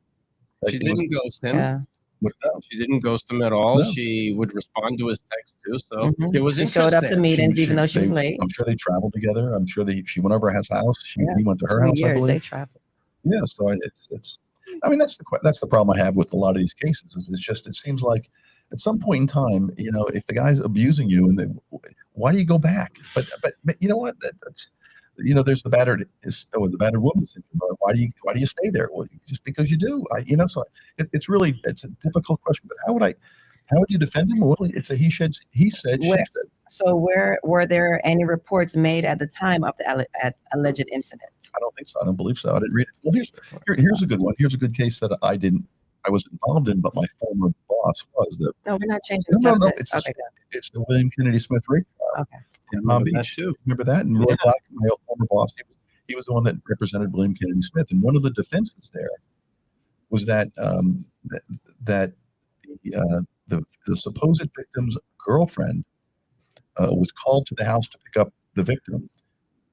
[SPEAKER 3] She didn't ghost him.
[SPEAKER 1] Yeah.
[SPEAKER 3] She didn't ghost him at all. No. She would respond to his text too. So it was interesting.
[SPEAKER 1] She showed up to meetings even though she was late.
[SPEAKER 2] I'm sure they traveled together. I'm sure she went over his house. He went to her house. I believe
[SPEAKER 1] they traveled.
[SPEAKER 2] Yeah. So it's. I mean, that's the problem I have with a lot of these cases. It seems like at some point in time, if the guy's abusing you, why do you go back? But you know what? There's the battered woman syndrome. Why do you stay there? Well, just because you do. So it's a difficult question. But how would you defend him? Well, it's a he said, she said.
[SPEAKER 1] So were there any reports made at the time of the alleged incident?
[SPEAKER 2] I don't think so. I don't believe so. I didn't read it. Well, here's a good one. Here's a good case that I was involved in, but my former boss was.
[SPEAKER 1] No, we're not changing the subject.
[SPEAKER 2] It's the William Kennedy Smith rape trial in Palm Beach. Remember that? And Roy Black, my former boss, he was the one that represented William Kennedy Smith. And one of the defenses there was that the supposed victim's girlfriend was called to the house to pick up the victim.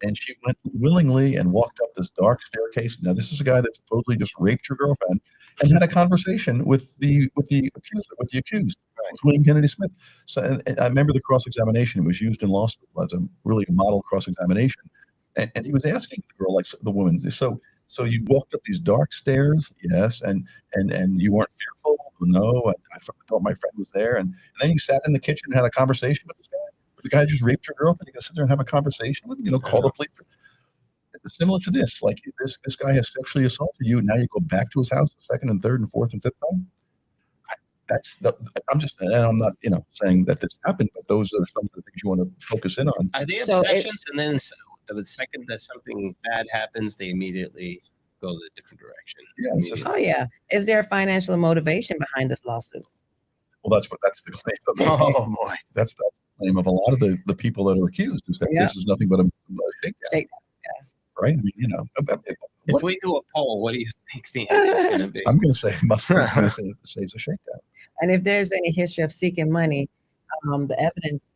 [SPEAKER 2] And she went willingly and walked up this dark staircase. Now, this is a guy that supposedly just raped your girlfriend and had a conversation with the accused, with William Kennedy Smith. So and I remember the cross-examination. It was used in law school as a model cross-examination. And he was asking the girl, like the woman, so you walked up these dark stairs, yes, and you weren't fearful, no. I thought my friend was there, and then you sat in the kitchen and had a conversation with this guy. The guy just raped your girlfriend. You got to sit there and have a conversation with him. Call the police. Similar to this, like this guy has sexually assaulted you, and now you go back to his house the second and third and fourth and fifth time. I'm not saying that this happened, but those are some of the things you want to focus in on.
[SPEAKER 3] Are they obsessions? And then the second that something bad happens, they immediately go a different direction.
[SPEAKER 1] Yeah. Is there financial motivation behind this lawsuit?
[SPEAKER 2] Well, that's the claim.
[SPEAKER 3] Oh boy,
[SPEAKER 2] that's claim of a lot of the people that are accused is that this is nothing but a shakedown. Right? I mean, you know.
[SPEAKER 3] If we do a poll, what do you think the answer is going to be?
[SPEAKER 2] I'm going to say I'm going to say it's a shakedown.
[SPEAKER 1] And if there's any history of seeking money, the evidence,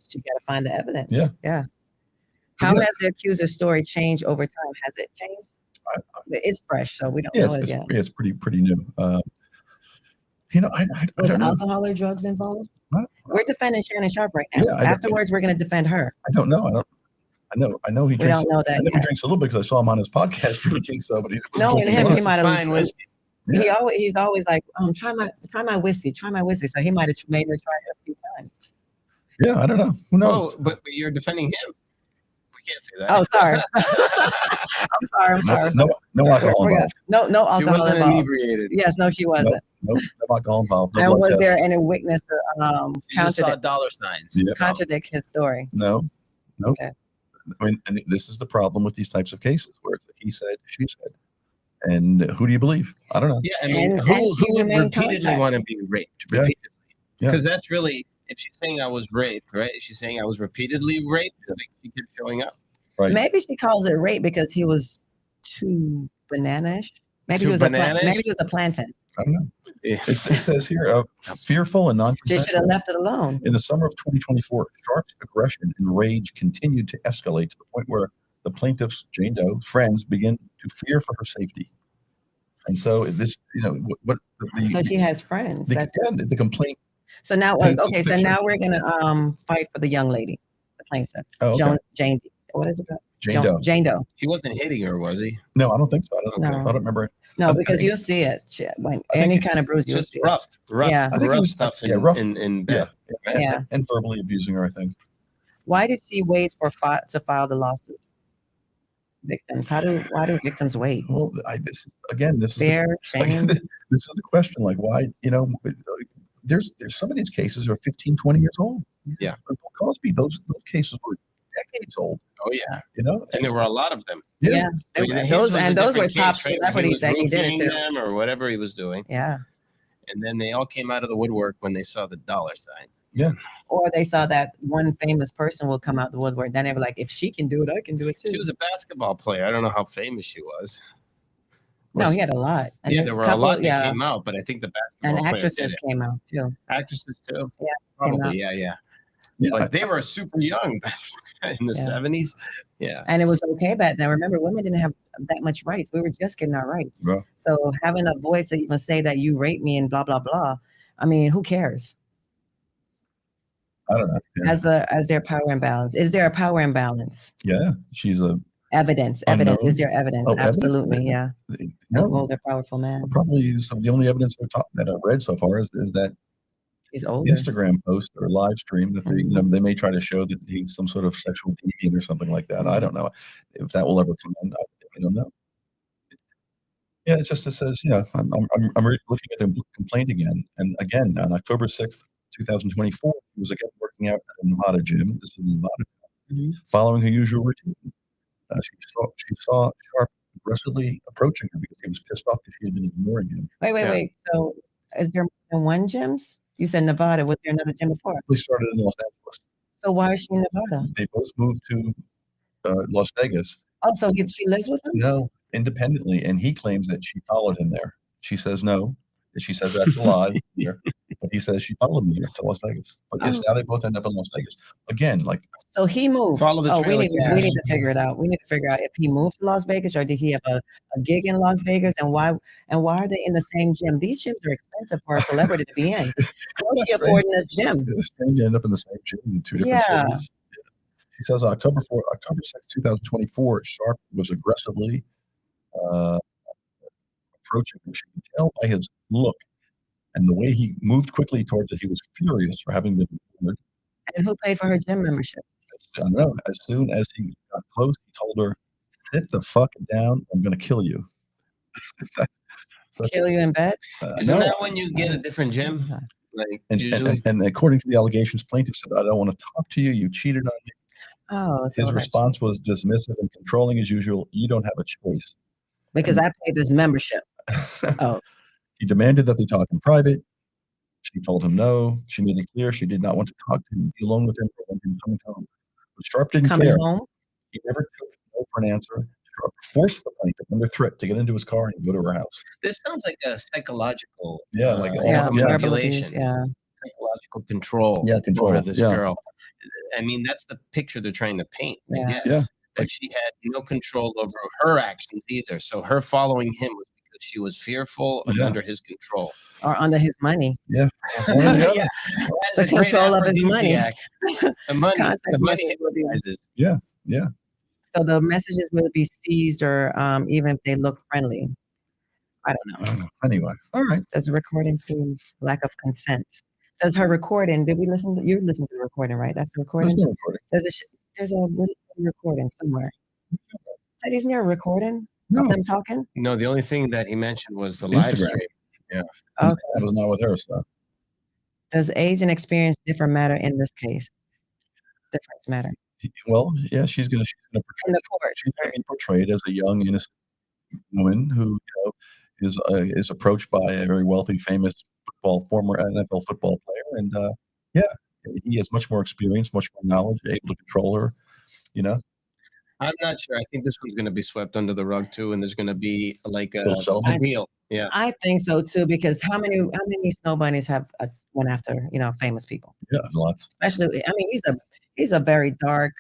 [SPEAKER 1] you got to find the evidence. Yeah. How has the accuser's story changed over time? Has it changed? It's fresh, so we don't know it yet.
[SPEAKER 2] It's pretty new. You know, I don't know.
[SPEAKER 1] Alcohol or drugs involved? We're defending Shannon Sharp right now.
[SPEAKER 2] Yeah,
[SPEAKER 1] afterwards, we're going to defend her.
[SPEAKER 2] I don't know. I know he drinks.
[SPEAKER 1] We don't know that.
[SPEAKER 2] I know he drinks a little bit because I saw him on his podcast drinking. So, but
[SPEAKER 1] he might have.
[SPEAKER 3] Whiskey.
[SPEAKER 1] He's always like, try my whiskey. So he might have made her try it a few times.
[SPEAKER 2] Yeah, I don't know. Who knows?
[SPEAKER 3] Oh, but you're defending him. We can't say that.
[SPEAKER 1] Oh, sorry. I'm sorry.
[SPEAKER 2] No alcohol involved.
[SPEAKER 1] No alcohol
[SPEAKER 3] she wasn't
[SPEAKER 1] involved.
[SPEAKER 3] Inebriated.
[SPEAKER 1] Yes, no, she wasn't.
[SPEAKER 2] No alcohol involved.
[SPEAKER 1] And was there any witness to
[SPEAKER 3] you just saw dollar signs?
[SPEAKER 1] Contradict his story?
[SPEAKER 2] No.
[SPEAKER 1] Okay.
[SPEAKER 2] I mean, and this is the problem with these types of cases where it's he said, she said. And who do you believe? I don't know.
[SPEAKER 3] Yeah, I mean, who would repeatedly want to be raped? Repeatedly. Because that's really, if she's saying I was raped, right? She's saying I was repeatedly raped because she kept showing up.
[SPEAKER 2] Right.
[SPEAKER 1] Maybe she calls it rape because he was too bananish. Maybe he was a plantain.
[SPEAKER 2] I don't know. It says here, fearful and non-consensual.
[SPEAKER 1] They should have left it alone.
[SPEAKER 2] In the summer of 2024, Sharp's aggression and rage continued to escalate to the point where the plaintiff's, Jane Doe, friends begin to fear for her safety. And so this,
[SPEAKER 1] so she has friends.
[SPEAKER 2] The complaint.
[SPEAKER 1] So now, so now we're going to fight for the young lady, the plaintiff.
[SPEAKER 2] Oh, okay.
[SPEAKER 1] Jane, what is it called?
[SPEAKER 2] Jane Doe.
[SPEAKER 3] He wasn't hitting her, was he?
[SPEAKER 2] No, I don't think so. I don't remember.
[SPEAKER 1] No, because you'll see it. When any kind of bruise, you'll see
[SPEAKER 3] rough stuff in bed.
[SPEAKER 2] And verbally abusing her, I think.
[SPEAKER 1] Why did she wait to file the lawsuit? Victims. Why do victims wait?
[SPEAKER 2] Well, this is
[SPEAKER 1] fair shame.
[SPEAKER 2] This is the question. Like, why? There's some of these cases are 15, 20 years old.
[SPEAKER 3] Yeah.
[SPEAKER 2] Bill Cosby, those cases were decades old.
[SPEAKER 3] Oh yeah.
[SPEAKER 2] And
[SPEAKER 3] there were a lot of them.
[SPEAKER 1] Yeah.
[SPEAKER 3] I mean,
[SPEAKER 1] those were top celebrities that he did it to.
[SPEAKER 3] Them or whatever he was doing.
[SPEAKER 1] Yeah.
[SPEAKER 3] And then they all came out of the woodwork when they saw the dollar signs.
[SPEAKER 2] Yeah.
[SPEAKER 1] Or they saw that one famous person will come out the woodwork. Then they were like, if she can do it, I can do it too.
[SPEAKER 3] She was a basketball player. I don't know how famous she was.
[SPEAKER 1] No, he had a lot.
[SPEAKER 3] And there were a lot that came out, but I think the basketball
[SPEAKER 1] and actresses came out too.
[SPEAKER 3] Actresses too.
[SPEAKER 1] Yeah.
[SPEAKER 3] Probably. Yeah. But they were super young in the 70s. Yeah.
[SPEAKER 1] And it was okay back then. Remember, women didn't have that much rights. We were just getting our rights.
[SPEAKER 2] Yeah.
[SPEAKER 1] So having a voice that even say that you raped me and blah, blah, blah. I mean, who cares?
[SPEAKER 2] I don't know. Yeah.
[SPEAKER 1] As their power imbalance. Is there a power imbalance?
[SPEAKER 2] Yeah. She's a
[SPEAKER 1] evidence.
[SPEAKER 2] Unknown.
[SPEAKER 1] Is there evidence?
[SPEAKER 2] Oh,
[SPEAKER 1] absolutely.
[SPEAKER 2] Evidence?
[SPEAKER 1] Yeah.
[SPEAKER 2] No.
[SPEAKER 1] Older, powerful man.
[SPEAKER 2] Probably the only evidence that I've read so far is that
[SPEAKER 1] he's older.
[SPEAKER 2] Instagram post or live stream that they may try to show that he's some sort of sexual deviant or something like that. I don't know if that will ever come in. I don't know. Yeah, it says, I'm looking at the complaint again. And again, on October 6th, 2024, he was again working out at a Nevada gym. This is Nevada, following her usual routine. She saw Sharp aggressively approaching her because he was pissed off because she had been ignoring him.
[SPEAKER 1] Wait. So is there more than one gyms? You said Nevada. Was there another gym before?
[SPEAKER 2] We started in Los Angeles.
[SPEAKER 1] So why is she in Nevada?
[SPEAKER 2] They both moved to Las Vegas.
[SPEAKER 1] Oh, so she lives with him?
[SPEAKER 2] No, independently. And he claims that she followed him there. She says no. She says that's a lie here. But he says she followed me here to Las Vegas. But yes, now they both end up in Las Vegas. Again,
[SPEAKER 1] so he moved.
[SPEAKER 3] Follow the
[SPEAKER 1] we need to figure it out. We need to figure out if he moved to Las Vegas or did he have a gig in Las Vegas, and why are they in the same gym? These gyms are expensive for a celebrity to be in. How is she affording this gym?
[SPEAKER 2] It's strange to end up in the same gym in two different cities. She says October 6, 2024, Sharp was aggressively approaching her. She could tell by his look and the way he moved quickly towards it. He was furious for having been ignored.
[SPEAKER 1] And who paid for her gym membership?
[SPEAKER 2] I don't know. As soon as he got close, he told her, "Sit the fuck down. I'm going to kill you."
[SPEAKER 1] Kill you in bed?
[SPEAKER 3] Isn't that when you get a different gym?
[SPEAKER 2] And according to the allegations, plaintiff said, "I don't want to talk to you. You cheated on me."
[SPEAKER 1] Oh,
[SPEAKER 2] his response was dismissive and controlling as usual. "You don't have a choice
[SPEAKER 1] because I paid this membership." Oh.
[SPEAKER 2] He demanded that they talk in private. He told him no. She made it clear she did not want to talk to him, be alone with him for him coming home. But Sharp didn't care.
[SPEAKER 1] Home?
[SPEAKER 2] He never took no for an answer. Sharp forced the plaintiff under threat to get into his car and go to her house.
[SPEAKER 3] This sounds like a psychological
[SPEAKER 1] manipulation.
[SPEAKER 3] Psychological control over this girl. I mean, that's the picture they're trying to paint, I guess.
[SPEAKER 2] Yeah.
[SPEAKER 3] That she had no control over her actions either. So her following him was because she was fearful and under his control.
[SPEAKER 1] Or under his money.
[SPEAKER 2] Yeah.
[SPEAKER 1] The control of his money.
[SPEAKER 3] The money.
[SPEAKER 2] Yeah.
[SPEAKER 1] So the messages will be seized or even if they look friendly. I don't know.
[SPEAKER 2] Anyway, all right.
[SPEAKER 1] Does the recording prove lack of consent? Does her recording, did we listen to, you listened to the recording, right? That's the recording?
[SPEAKER 2] There's no recording.
[SPEAKER 1] There's a recording somewhere. Is there a recording
[SPEAKER 2] of
[SPEAKER 1] them talking?
[SPEAKER 3] No, the only thing that he mentioned was the live stream. Yeah.
[SPEAKER 1] Okay.
[SPEAKER 2] That was not with her stuff.
[SPEAKER 1] Does age and experience matter in this case? Difference matter.
[SPEAKER 2] Well, yeah, she's gonna be portrayed as a young, innocent woman who is approached by a very wealthy, famous former NFL football player, and he has much more experience, much more knowledge, able to control her.
[SPEAKER 3] I'm not sure. I think this one's going to be swept under the rug too, and there's going to be like a deal. Yeah,
[SPEAKER 1] I think so too. Because how many snow bunnies have went after famous people?
[SPEAKER 2] Yeah, lots.
[SPEAKER 1] Especially, I mean, he's a very dark,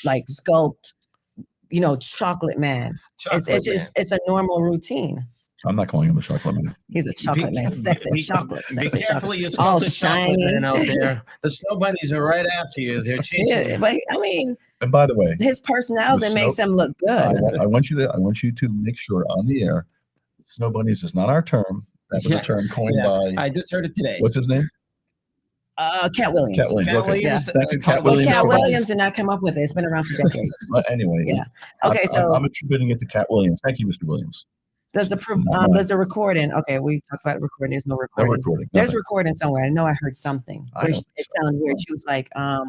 [SPEAKER 1] like sculpt, chocolate man. It's a normal routine.
[SPEAKER 2] I'm not calling him a chocolate man.
[SPEAKER 1] He's a chocolate man. Sexy chocolate.
[SPEAKER 3] Be careful, you
[SPEAKER 1] all
[SPEAKER 3] the
[SPEAKER 1] shiny
[SPEAKER 3] chocolate man out there. The snow bunnies are right after you. They're chasing you.
[SPEAKER 1] But I mean,
[SPEAKER 2] and by the way,
[SPEAKER 1] his personality makes him look good.
[SPEAKER 2] I want you to make sure on the air, snow bunnies is not our term. That was a term coined by.
[SPEAKER 3] I just heard it today.
[SPEAKER 2] What's his name?
[SPEAKER 1] Cat Williams.
[SPEAKER 2] Cat Williams.
[SPEAKER 3] Cat Williams.
[SPEAKER 2] Thank you, Cat Williams.
[SPEAKER 1] Cat Williams did not come up with it. It's been around for decades.
[SPEAKER 2] Anyway.
[SPEAKER 1] Yeah. Okay, so
[SPEAKER 2] I'm attributing it to Cat Williams. Thank you, Mr. Williams.
[SPEAKER 1] Does the recording? Okay, we talked about recording. There's no recording.
[SPEAKER 2] No recording.
[SPEAKER 1] There's recording somewhere. I know I heard something. It sounded weird. She was like, "Why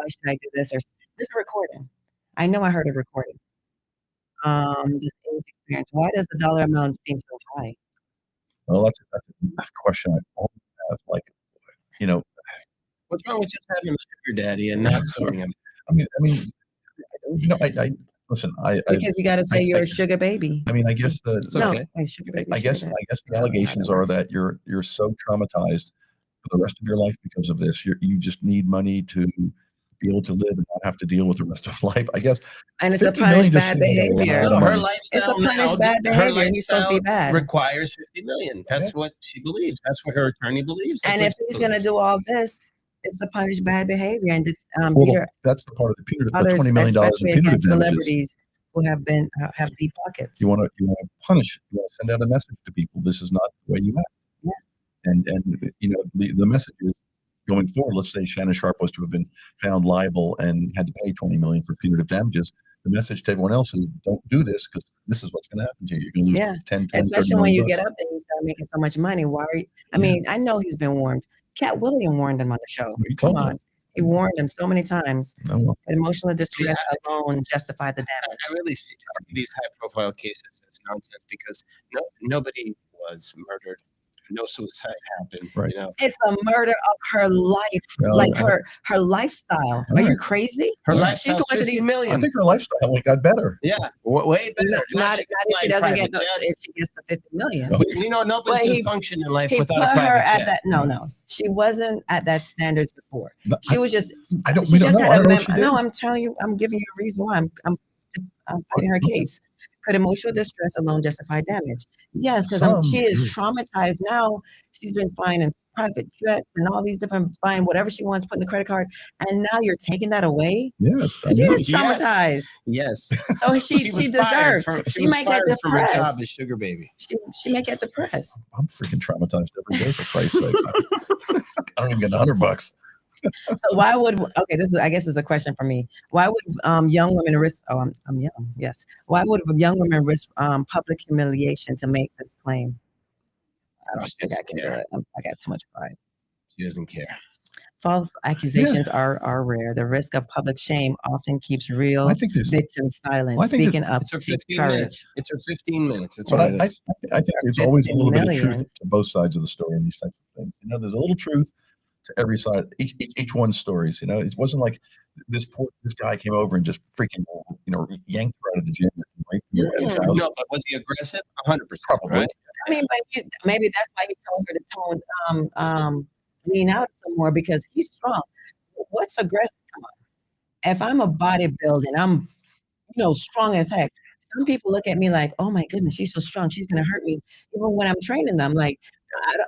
[SPEAKER 1] should I do this?" Or there's a recording. I know I heard a recording. This age experience. Why does the dollar amount seem so high?
[SPEAKER 2] Well, that's a question I always have. Like,
[SPEAKER 3] what's wrong with just having a sugar daddy and not suing him?
[SPEAKER 2] I mean, I listen.
[SPEAKER 1] Because you got to say you're a sugar baby.
[SPEAKER 2] I mean, I guess
[SPEAKER 1] sugar baby.
[SPEAKER 2] I guess the allegations are that you're so traumatized for the rest of your life because of this. You just need money to be able to live and not have to deal with the rest of life. I guess.
[SPEAKER 1] And it's a punished bad behavior.
[SPEAKER 3] Her lifestyle.
[SPEAKER 1] It's a punished bad behavior. He's supposed to be bad.
[SPEAKER 3] Requires $50 million. That's what she believes. That's what her attorney believes.
[SPEAKER 1] And if he's going to do all this, it's a punished bad behavior. And
[SPEAKER 2] that's the part of the punitive. The $20 million in punitive damages.
[SPEAKER 1] Celebrities who have deep pockets.
[SPEAKER 2] You want to punish. You want to send out a message to people. This is not the way you act. Yeah. And the message is going forward. Let's say Shannon Sharp was to have been found liable and had to pay $20 million for punitive damages. The message to everyone else is don't do this because this is what's going to happen to you. You're going to lose 10, 20,
[SPEAKER 1] especially when you get up and you start making so much money. Why? I mean, I know he's been warned. Cat Williams warned him on the show. Come on. He warned him so many times. Emotional distress alone justified the damage.
[SPEAKER 3] I really see these high-profile cases as nonsense because nobody was murdered. No suicide happened.
[SPEAKER 2] Right.
[SPEAKER 1] It's a murder of her life, her lifestyle. Are you crazy?
[SPEAKER 3] Her lifestyle. She's going to these million.
[SPEAKER 2] I think her lifestyle got better.
[SPEAKER 3] Yeah, way better.
[SPEAKER 1] Not if she doesn't get if she gets the $50 million.
[SPEAKER 3] Nobody can function in life without a private jet.
[SPEAKER 1] No. She wasn't at that standards before. She was just.
[SPEAKER 2] I don't know.
[SPEAKER 1] No, I'm telling you. I'm giving you a reason why I'm fighting her case. Could emotional distress alone justify damage? Yes, because she is traumatized now. She's been flying in private jets and all these different, buying whatever she wants, putting the credit card, and now you're taking that away?
[SPEAKER 2] Yes.
[SPEAKER 1] She is traumatized.
[SPEAKER 3] Yes.
[SPEAKER 1] So she deserves. She might get depressed.
[SPEAKER 3] From her job as sugar baby.
[SPEAKER 1] She may get depressed.
[SPEAKER 2] I'm freaking traumatized every day, for Christ's sake. I don't even get $100.
[SPEAKER 1] So why would I guess is a question for me. Why would young women risk? Oh, I'm young. Yes. Why would young women risk public humiliation to make this claim? I don't think I can do it. I got too much pride.
[SPEAKER 3] She doesn't care.
[SPEAKER 1] False accusations are rare. The risk of public shame often keeps real victims silent. Speaking up takes courage.
[SPEAKER 3] It's her 15 minutes.
[SPEAKER 2] But I think there's always a little bit of truth to both sides of the story in these types of things. there's a little truth to every side, each one's stories. It wasn't like this guy came over and just freaking, yanked her out of the gym and raped her at his house.
[SPEAKER 3] No, but was he aggressive? 100%.
[SPEAKER 2] Probably.
[SPEAKER 3] Right?
[SPEAKER 1] I mean, but maybe that's why he told her to lean out some more, because he's strong. What's aggressive? Come on. If I'm a bodybuilder, I'm, strong as heck. Some people look at me like, oh my goodness, she's so strong, she's gonna hurt me. Even when I'm training them, like,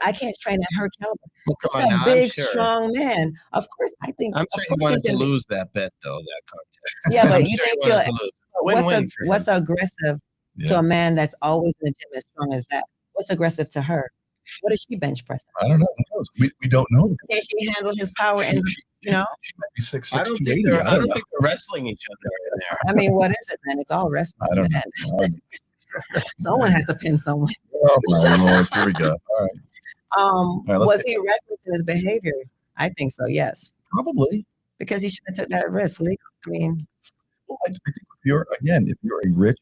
[SPEAKER 1] I can't train at her caliber. It's a big, strong man. Of course, I think.
[SPEAKER 3] I'm sure he wanted to lose that bet, though, that contest.
[SPEAKER 1] Yeah, but you think what's aggressive to a man that's always in the gym as strong as that? What's aggressive to her? What is she bench pressing?
[SPEAKER 2] I don't know. Who knows? We don't know.
[SPEAKER 1] Can she handle his power? And
[SPEAKER 2] she might be 6'6",
[SPEAKER 3] I don't think they're wrestling each other in there.
[SPEAKER 1] I mean, what is it, man? It's all wrestling.
[SPEAKER 2] I don't know.
[SPEAKER 1] Someone has to pin someone.
[SPEAKER 2] Oh my Lord, here we go. All right.
[SPEAKER 1] Was he reckless in his behavior? I think so. Yes.
[SPEAKER 2] Probably.
[SPEAKER 1] Because he should have took that risk. I mean,
[SPEAKER 2] I think if you're a rich,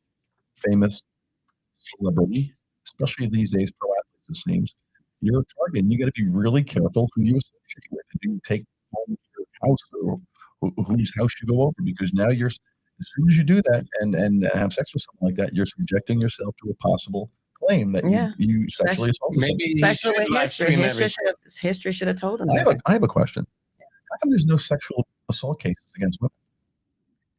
[SPEAKER 2] famous celebrity, especially these days, pro athletes, it seems, you're a target, and you got to be really careful who you associate with, and you take home your house or whose house you go over, because now as soon as you do that and have sex with someone like that, you're subjecting yourself to a possible claim that you sexually assaulted someone.
[SPEAKER 3] Maybe
[SPEAKER 1] especially with history should have told him.
[SPEAKER 2] I have a question. How come there's no sexual assault cases against women?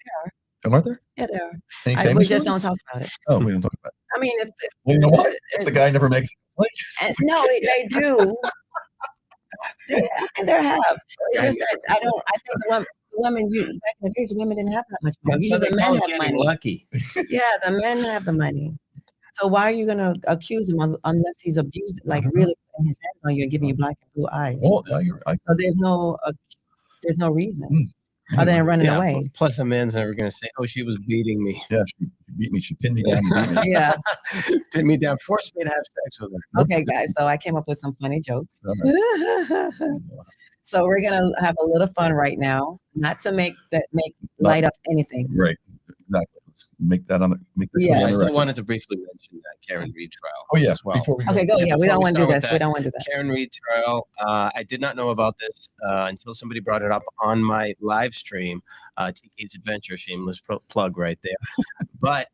[SPEAKER 1] There are.
[SPEAKER 2] Aren't there?
[SPEAKER 1] Yeah, there are. We just don't talk about it.
[SPEAKER 2] Oh, we don't talk about it.
[SPEAKER 1] I mean,
[SPEAKER 2] well, you know what? If the guy never makes it.
[SPEAKER 1] No, they do. And there have. It's just that I think the women, back in the days, women didn't have that much money. The men have money.
[SPEAKER 3] Lucky.
[SPEAKER 1] Yeah, the men have the money. So why are you going to accuse him unless he's abused, like really putting his hands on you and giving you black and blue eyes?
[SPEAKER 2] Well, you're right.
[SPEAKER 1] So there's no reason other than running away.
[SPEAKER 3] Plus, a man's never going to say, "Oh, she was beating me."
[SPEAKER 2] Yeah, she beat me. She pinned me down.
[SPEAKER 1] Yeah,
[SPEAKER 3] pinned me down, forced me to have sex with her.
[SPEAKER 1] Okay, guys. So I came up with some funny jokes. So we're gonna have a little fun right now, not to make light of anything.
[SPEAKER 2] Right. Exactly. Let's make that
[SPEAKER 1] Yeah.
[SPEAKER 3] I still wanted to briefly mention that Karen Reed trial.
[SPEAKER 2] Oh yes.
[SPEAKER 3] Well.
[SPEAKER 2] Before we go.
[SPEAKER 1] Okay, go. Yeah, we don't want to do this. We don't want to do that.
[SPEAKER 3] Karen Reed trial. I did not know about this until somebody brought it up on my live stream. TK's Adventure, shameless plug right there. But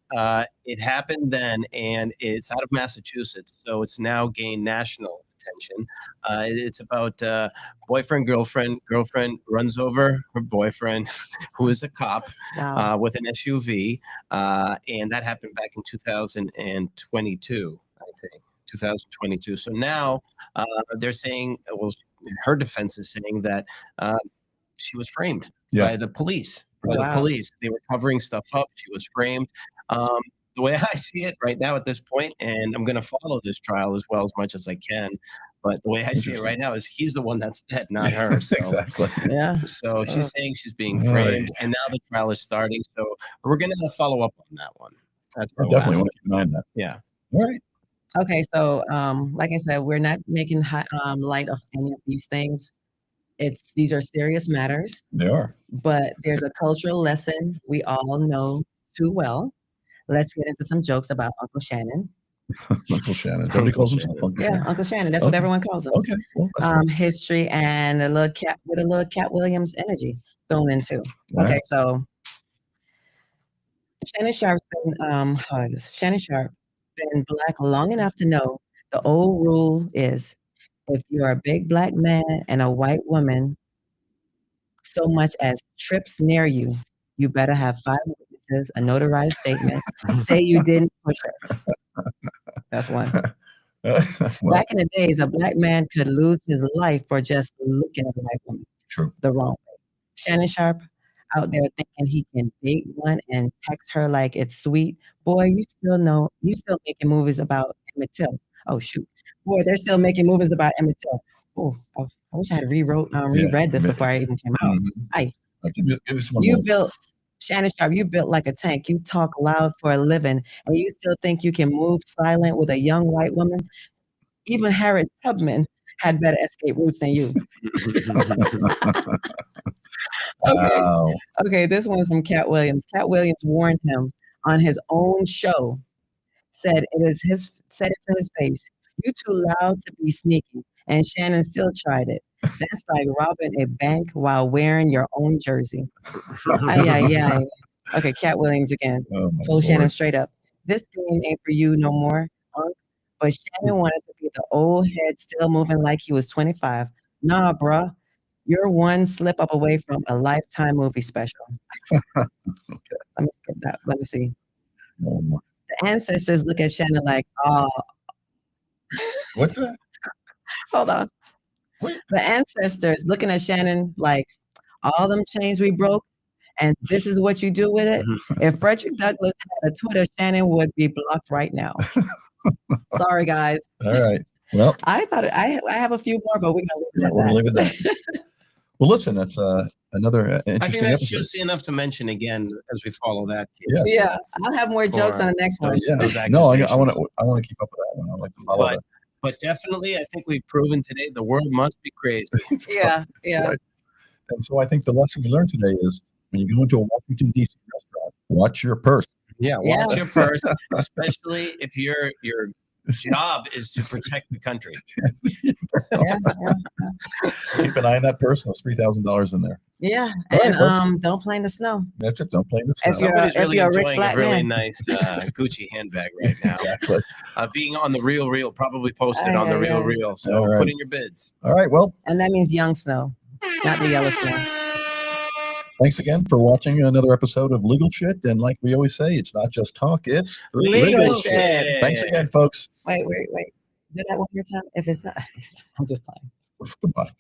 [SPEAKER 3] it happened then, and it's out of Massachusetts, so it's now gained national attention. It's about boyfriend, girlfriend runs over her boyfriend, who is a cop, with an SUV, and that happened back in 2022, I think. 2022. So now they're saying, well, her defense is saying that she was framed by the police. They were covering stuff up. She was framed. The way I see it right now at this point, and I'm going to follow this trial as much as I can, but the way I see it right now is he's the one that's dead, not her. So,
[SPEAKER 2] exactly.
[SPEAKER 1] Yeah.
[SPEAKER 3] So she's saying she's being framed, and now the trial is starting. So we're going to follow up on that one.
[SPEAKER 2] I definitely want to keep an eye on that.
[SPEAKER 3] Yeah.
[SPEAKER 2] All right.
[SPEAKER 1] Okay. So, like I said, we're not making light of any of these things. These are serious matters.
[SPEAKER 2] They are.
[SPEAKER 1] But there's a cultural lesson we all know too well. Let's get into some jokes about Uncle Shannon.
[SPEAKER 2] Uncle Shannon. Somebody calls himself Uncle Shannon.
[SPEAKER 1] Yeah, Uncle Shannon. That's what everyone calls him.
[SPEAKER 2] Okay. Well,
[SPEAKER 1] history and a little Cat Williams energy thrown in too.
[SPEAKER 2] Right.
[SPEAKER 1] Okay, so Shannon Sharp's been Black long enough to know the old rule is if you're a big Black man and a white woman so much as trips near you, you better have 5 witnesses, a notarized statement, say you didn't push her. That's one. Back in the days, a Black man could lose his life for just looking at a white woman the wrong way. Shannon Sharp out there thinking he can date one and text her like it's sweet. Boy, you still making movies about Emmett Till. Oh shoot. Boy, they're still making movies about Emmett Till. Oh, I wish I had reread this before I even came out. Shannon Sharp, you built like a tank. You talk loud for a living, and you still think you can move silent with a young white woman? Even Harriet Tubman had better escape routes than you. Okay, this one's from Cat Williams. Cat Williams warned him on his own show, said it to his face, "You too loud to be sneaky, And Shannon still tried it. That's like robbing a bank while wearing your own jersey. Yeah. Okay, Cat Williams again. Told Shannon straight up, this game ain't for you no more, punk. But Shannon wanted to be the old head still moving like he was 25. Nah, bruh. You're one slip up away from a Lifetime movie special. Let me skip that. Let me see. The ancestors look at Shannon like, oh.
[SPEAKER 2] What's that?
[SPEAKER 1] Hold on. Wait. The ancestors looking at Shannon like, all them chains we broke, and this is what you do with it? If Frederick Douglass had a Twitter, Shannon would be blocked right now. Sorry, guys.
[SPEAKER 2] All right. Well,
[SPEAKER 1] I thought I have a few more, but we're gonna
[SPEAKER 2] leave it at that. Well, listen, that's another interesting
[SPEAKER 3] I think that's
[SPEAKER 2] episode.
[SPEAKER 3] juicy enough to mention again as we follow that.
[SPEAKER 1] Yeah, I'll have more jokes on the next one.
[SPEAKER 2] No, I want to keep up with that one. I like to follow that.
[SPEAKER 3] But definitely, I think we've proven today the world must be crazy.
[SPEAKER 1] Yeah.
[SPEAKER 2] Right. And so I think the lesson we learned today is when you go into a Washington, D.C. restaurant, watch your purse.
[SPEAKER 3] Yeah, watch your purse, especially if your job is to protect the country.
[SPEAKER 2] Keep an eye on that purse. There's $3,000 in there.
[SPEAKER 1] Yeah, and don't play in the snow.
[SPEAKER 2] That's it. Don't play in the snow.
[SPEAKER 3] Nobody's really
[SPEAKER 1] you're
[SPEAKER 3] enjoying a really
[SPEAKER 1] man.
[SPEAKER 3] nice Gucci handbag right now.
[SPEAKER 2] Exactly.
[SPEAKER 3] Being on the Real, probably posted on the Real. So put in your bids.
[SPEAKER 2] All right. Well,
[SPEAKER 1] and that means young snow, not the yellow snow.
[SPEAKER 2] Thanks again for watching another episode of Legal Shit. And like we always say, it's not just talk, it's
[SPEAKER 1] legal shit.
[SPEAKER 2] Thanks again, folks.
[SPEAKER 1] Wait. Do that one more time. If it's not, I'm just playing.
[SPEAKER 2] Goodbye.